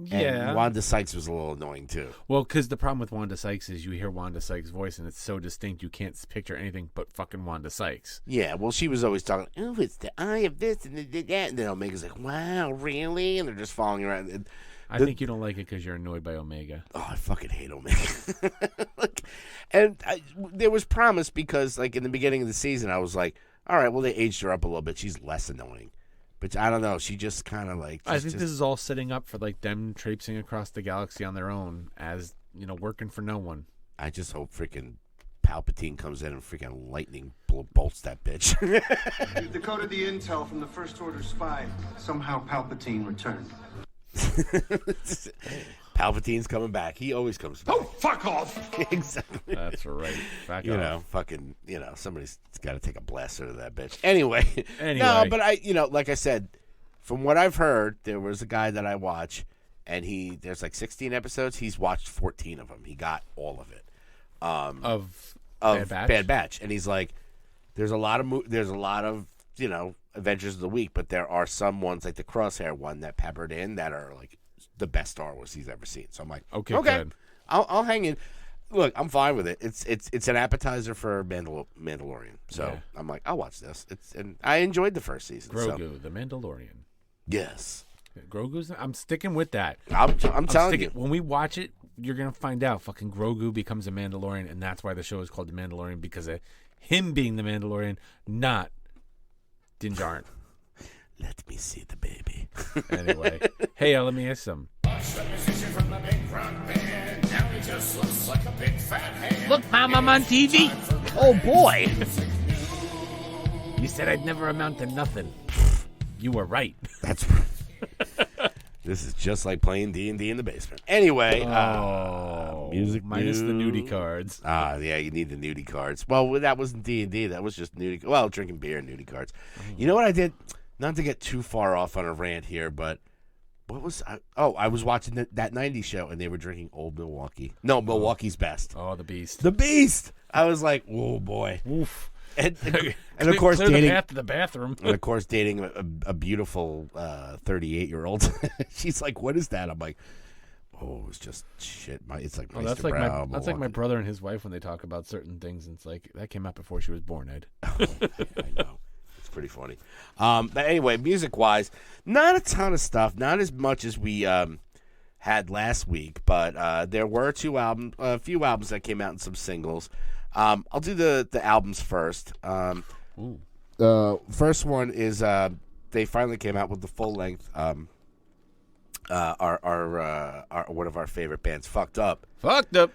A: Yeah.
C: And Wanda Sykes was a little annoying, too.
A: Well, because the problem with Wanda Sykes is you hear Wanda Sykes' voice, and it's so distinct you can't picture anything but fucking Wanda Sykes.
C: Yeah, well, she was always talking, oh, it's the eye of this and that. And then Omega's like, wow, really? And they're just following around.
A: I think you don't like it because you're annoyed by Omega.
C: Oh, I fucking hate Omega. There was promise because, like, in the beginning of the season, I was like, all right, well, they aged her up a little bit. She's less annoying. But I don't know. She just kind of like...
A: I think this is all setting up for like them traipsing across the galaxy on their own as, working for no one.
C: I just hope freaking Palpatine comes in and freaking lightning bolts that bitch.
D: Decoded the intel from the First Order spy. Somehow Palpatine returned.
C: Palpatine's coming back. He always comes back.
B: Oh, fuck off!
C: Exactly.
A: That's right. Back off.
C: Fucking, somebody's got to take a blaster to that bitch. Anyway.
A: No,
C: but like I said, from what I've heard, there was a guy that I watch, and there's like 16 episodes. He's watched 14 of them. He got all of it.
A: Of
C: Bad Batch. And he's like, there's a lot of Adventures of the Week, but there are some ones like the Crosshair one that peppered in that are like the best Star Wars he's ever seen. So I'm like, okay,
A: good.
C: I'll hang in. Look, I'm fine with it. It's an appetizer for Mandalorian. So yeah. I'm like, I'll watch this. And I enjoyed the first season.
A: Grogu, the Mandalorian.
C: Yes.
A: Grogu's. I'm sticking with that.
C: I'm telling you.
A: When we watch it, you're gonna find out. Fucking Grogu becomes a Mandalorian, and that's why the show is called The Mandalorian, because of him being the Mandalorian, not Din Djarin.
C: Let me see the baby.
A: Anyway, hey, let me ask some. Look, Mom, I'm on TV.
C: Oh boy!
A: You said I'd never amount to nothing. You were right.
C: That's right. This is just like playing D&D in the basement. Anyway, music
A: minus the nudie cards.
C: Yeah, you need the nudie cards. Well, that wasn't D&D. That was just nudie. Well, drinking beer and nudie cards. You know what I did? Not to get too far off on a rant here, but what was I was watching that 90s show and they were drinking Old Milwaukee. No, Milwaukee's Best.
A: Oh, the Beast.
C: The Beast. I was like, oh boy.
A: Oof.
C: And of course
A: Clear
C: dating
A: the path to the bathroom.
C: and of course dating a beautiful 38-year-old. She's like, what is that? I'm like, oh, it's just shit. It's like
A: Oh, that's like my brother and his wife when they talk about certain things. And it's like that came out before she was born, Ed.
C: I know. It's pretty funny. But anyway, music-wise, not a ton of stuff. Not as much as we had last week, but there were a few albums that came out and some singles. I'll do the albums first. The first one is they finally came out with the full length. Our one of our favorite bands, Fucked Up.
A: Fucked Up.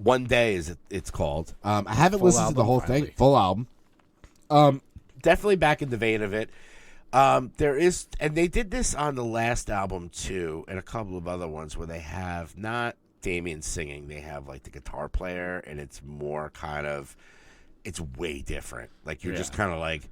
C: One Day it's called. I haven't
A: Full
C: listened to the
A: album,
C: whole
A: finally.
C: thing. Full album. Definitely back in the vein of it. There is, and they did this on the last album too, and a couple of other ones where they have not Damien singing. They have like the guitar player, and it's more kind of, it's way different. Like you're just kind of like,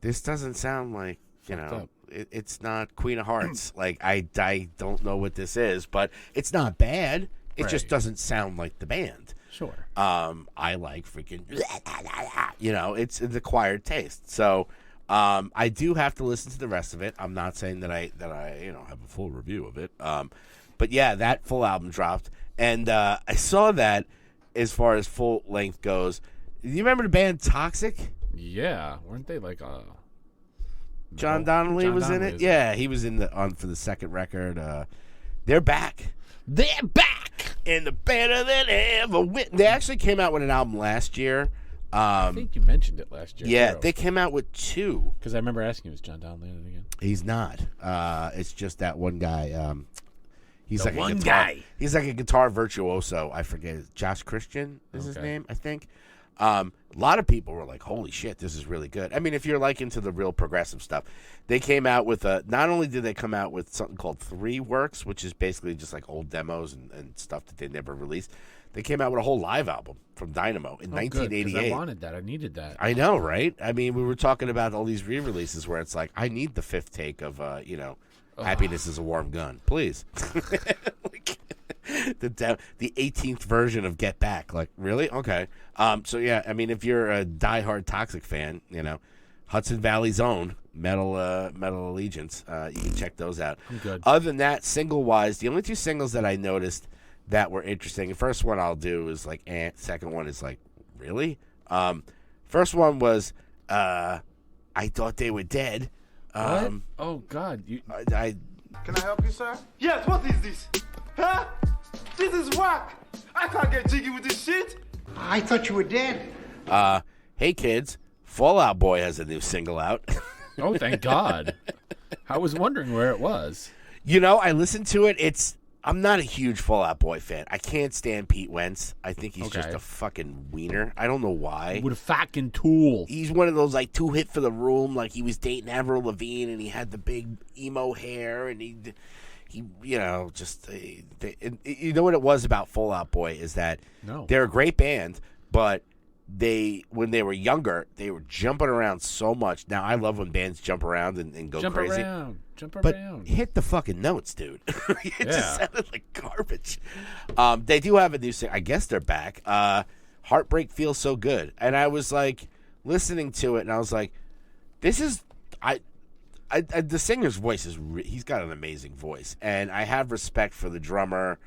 C: this doesn't sound like, you know, it's not Queen of Hearts. Like I don't know what this is, but it's not bad. It just doesn't sound like the band.
A: Sure.
C: I like freaking, you know, it's an acquired taste. So I do have to listen to the rest of it. I'm not saying that I have a full review of it. But yeah, that full album dropped, and I saw that as far as full length goes. Do you remember the band Toxic?
A: Yeah, weren't they like
C: John Donnelly was in it.
A: Was
C: Yeah, he was in for the second record. They're back. They're back, and they're better than ever. They actually came out with an album last year.
A: I think you mentioned it last year.
C: Yeah, they came out with two.
A: Because I remember asking, was John Donnelly in it again?
C: He's not. It's just that one guy. He's
A: The
C: like
A: one
C: a guitar,
A: guy.
C: He's like a guitar virtuoso. I forget. Josh Christian is his name, I think. A lot of people were like, "Holy shit, this is really good." I mean, if you're like into the real progressive stuff, they came out with not only did they come out with something called 3 Works, which is basically just like old demos and stuff that they never released. They came out with a whole live album from Dynamo in 1988.
A: Good, I wanted that. I needed that.
C: I know, right? I mean, we were talking about all these re-releases where it's like, I need the 5th take of, Happiness is a Warm Gun, please. Like, the 18th version of Get Back. Like, really? Okay. So, yeah, I mean, if you're a diehard Toxic fan, Hudson Valley's own Metal Allegiance, you can check those out.
A: I'm good.
C: Other than that, single-wise, the only 2 singles that I noticed that were interesting. The first one I'll do is like, second one is like, really? First one was, I Thought They Were Dead.
A: What? Oh, God.
D: Can I help you, sir? Yes, what is this? Huh? This is whack. I can't get jiggy with this shit.
E: I thought you were dead.
C: Hey, kids, Fall Out Boy has a new single out.
A: Oh, thank God. I was wondering where it was.
C: I listened to it. I'm not a huge Fall Out Boy fan. I can't stand Pete Wentz. I think he's just a fucking wiener. I don't know why.
A: With a fucking tool.
C: He's one of those, like, 2 hit for the room. Like, he was dating Avril Lavigne, and he had the big emo hair, and he just... you know what it was about Fall Out Boy is that they're a great band, but when they were younger, they were jumping around so much. Now, I love when bands jump around and go crazy.
A: Jump
C: But
A: around.
C: hit the fucking notes, dude. It just sounded like garbage. They do have a new single. I guess they're back. Heartbreak Feels So Good. And I was like listening to it, and I was like, this is... the singer's voice is... he's got an amazing voice. And I have respect for the drummer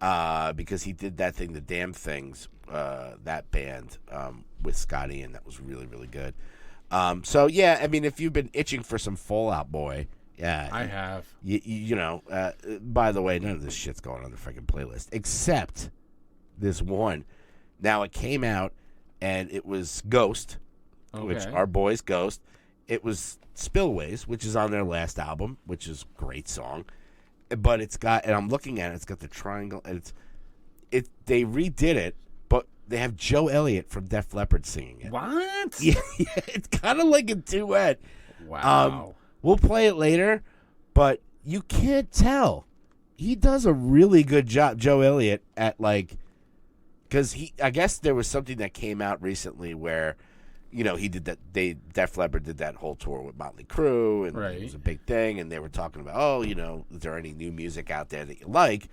C: because he did that thing, The Damn Things, that band with Scotty, and that was really, really good. So, yeah, I mean, if you've been itching for some Fall Out Boy... Yeah,
A: I have.
C: By the way, none of this shit's going on the freaking playlist except this one. Now it came out, and it was Ghost, which our boys Ghost. It was Spillways, which is on their last album, which is a great song. But it's got, and I'm looking at it, it's got the triangle, and they redid it, but they have Joe Elliott from Def Leppard singing it.
A: What?
C: Yeah, it's kind of like a duet.
A: Wow.
C: We'll play it later, but you can't tell. He does a really good job, Joe Elliott, at because I guess there was something that came out recently where he did that. Def Leppard did that whole tour with Motley Crue, and
A: Right.
C: it was a big thing. And they were talking about, is there any new music out there that you like?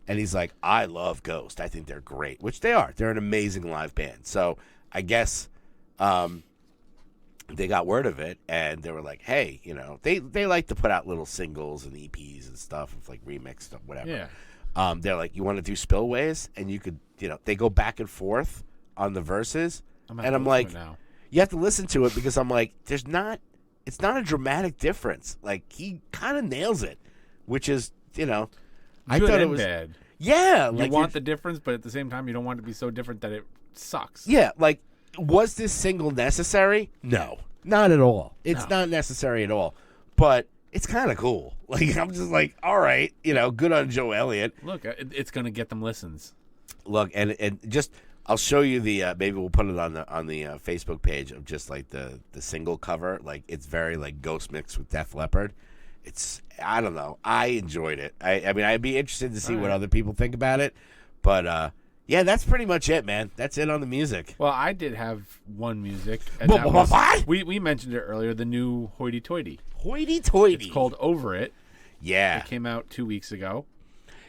C: And he's like, I love Ghost. I think they're great, which they are. They're an amazing live band. So I guess they got word of it, and they were like, hey, they like to put out little singles and EPs and stuff, and like remix stuff, whatever.
A: Yeah.
C: They're like, you want to do Spillways? And you could, they go back and forth on the verses. And I'm like,
A: now.
C: you have to listen to it because I'm like, it's not a dramatic difference. Like, he kind of nails it, which is, I
A: Good
C: thought it
A: and
C: was
A: bad.
C: Yeah,
A: You want the difference, but at the same time, you don't want it to be so different that it sucks.
C: Yeah, like, was this single necessary? No, not at all. It's not necessary at all. But it's kind of cool. Like, I'm just like, all right, good on Joe Elliott.
A: Look, it's going to get them listens.
C: Look, and just I'll show you the maybe we'll put it on the Facebook page of just like the single cover. Like, it's very like Ghost mixed with Def Leppard. I don't know. I enjoyed it. I mean, I'd be interested to see what other people think about it. But yeah, that's pretty much it, man. That's it on the music.
A: Well, I did have one music. And
C: What?
A: We mentioned it earlier, the new Hoity Toity.
C: Hoity Toity.
A: It's called Over It.
C: Yeah.
A: It came out 2 weeks ago.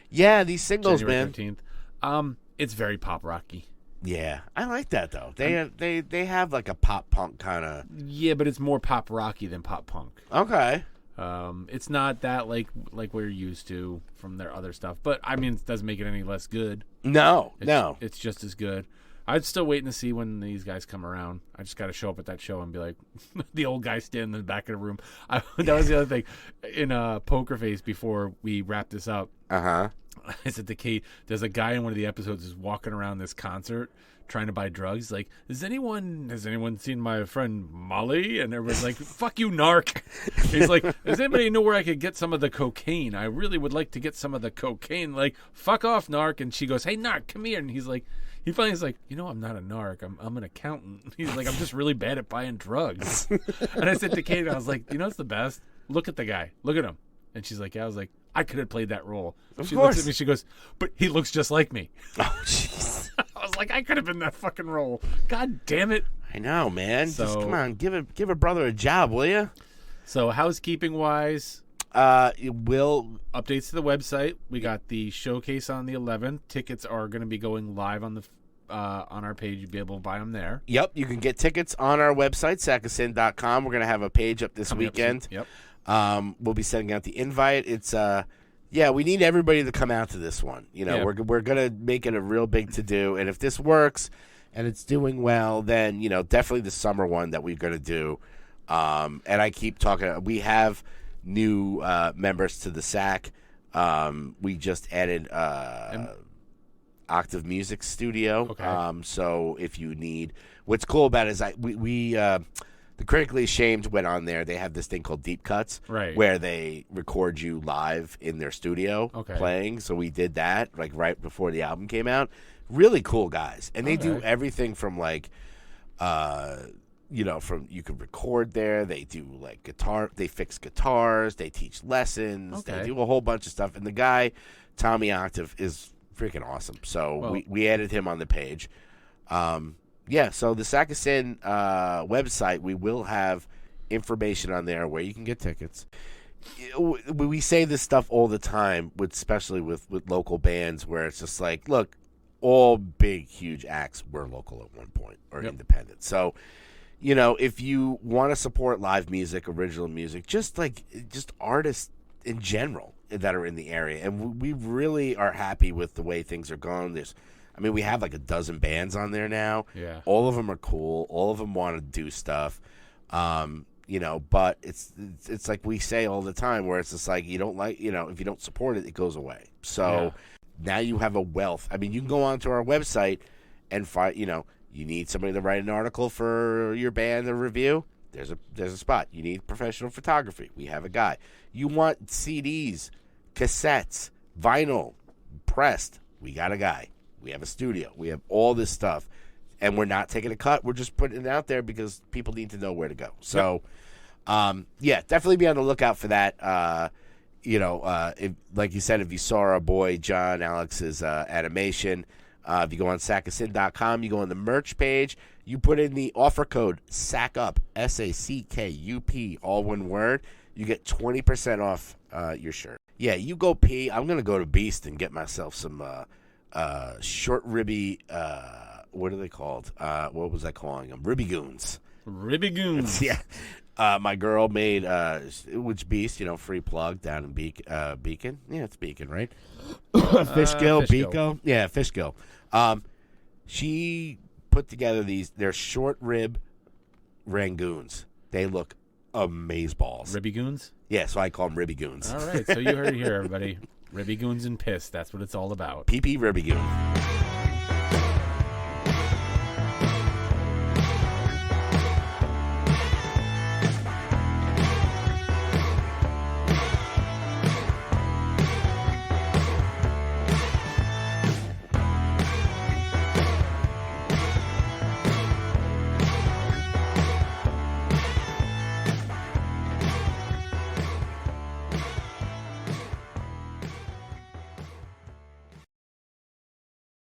C: Yeah, these singles,
A: January
C: man.
A: 13th. It's very pop rocky.
C: Yeah, I like that though. They have like a pop punk kind of.
A: Yeah, but it's more pop rocky than pop punk.
C: Okay.
A: It's not that like we're used to from their other stuff, but I mean, it doesn't make it any less good.
C: No,
A: It's just as good. I'm still waiting to see when these guys come around. I just got to show up at that show and be like, the old guy standing in the back of the room. That was the other thing. In Poker Face, before we wrap this up, I said to Kate, there's a guy in one of the episodes who's walking around this concert trying to buy drugs. Like, has anyone seen my friend Molly? And everybody's like, fuck you, narc. He's like, does anybody know where I could get some of the cocaine? I really would like to get some of the cocaine. Like, fuck off, narc. And she goes, hey, narc, come here. And he's like, he finally is like, I'm not a narc. I'm an accountant. He's like, I'm just really bad at buying drugs. And I said to Kate, I was like, what's the best? Look at the guy. Look at him. And she's like, yeah. I was like, I could have played that role. She looks at me. She goes, but he looks just like me.
C: Oh, jeez.
A: I was like, I could have been that fucking role. God damn it.
C: I know, man.
A: So,
C: just come on, give a brother a job, will you?
A: So housekeeping wise, updates to the website. We got the showcase on the 11th. Tickets are going to be going live on the on our page. You'll be able to buy them there.
C: Yep, you can get tickets on our website, sacofsin.com. We're going to have a page up this weekend.
A: Yep.
C: We'll be sending out the invite. It's we need everybody to come out to this one. We're gonna make it a real big to do, and if this works and it's doing well, then definitely the summer one that we're gonna do. And I keep talking. We have new members to the SAC. We just added Octave Music Studio.
A: Okay.
C: So if you need, what's cool about it is we the Critically Ashamed went on there. They have this thing called Deep Cuts,
A: right,
C: where they record you live in their studio playing. So we did that like right before the album came out. Really cool guys, and they do everything from like, from you can record there. They do like guitar. They fix guitars. They teach lessons.
A: Okay.
C: They do a whole bunch of stuff. And the guy, Tommy Octave, is freaking awesome. So we added him on the page. Yeah, so the Sack of Sin website, we will have information on there where you can get tickets. We say this stuff all the time, especially with local bands, where it's just like, look, all big, huge acts were local at one point or independent. So, if you want to support live music, original music, just artists in general that are in the area, and we really are happy with the way things are going. We have like a dozen bands on there now.
A: Yeah.
C: All of them are cool. All of them want to do stuff. But it's like we say all the time, where it's just like, you don't like, if you don't support it, it goes away. So now you have a wealth. You can go onto our website and find, you need somebody to write an article for your band to review. There's a spot. You need professional photography. We have a guy. You want CDs, cassettes, vinyl, pressed. We got a guy. We have a studio. We have all this stuff. And we're not taking a cut. We're just putting it out there because people need to know where to go. So, definitely be on the lookout for that. If, like you said, if you saw our boy John Alex's animation, If you go on sackofsin.com, you go on the merch page, you put in the offer code SACKUP, SACKUP, all one word. You get 20% off your shirt. Yeah, you go pee. I'm going to go to Beast and get myself some short ribby, what are they called? What was I calling them? Ribbygoons.
A: Ribbygoons.
C: Yeah. My girl made, which Beast, free plug down in Beacon. Yeah, it's Beacon, right? Fishkill, Beaco. Yeah, Fishkill. She put together their short rib rangoons. They look amazeballs.
A: Ribbygoons?
C: Yeah, so I call them Ribbygoons.
A: All right, so you heard it here, everybody. Ribbygoons and piss. That's what it's all about.
C: PP Ribbygoon.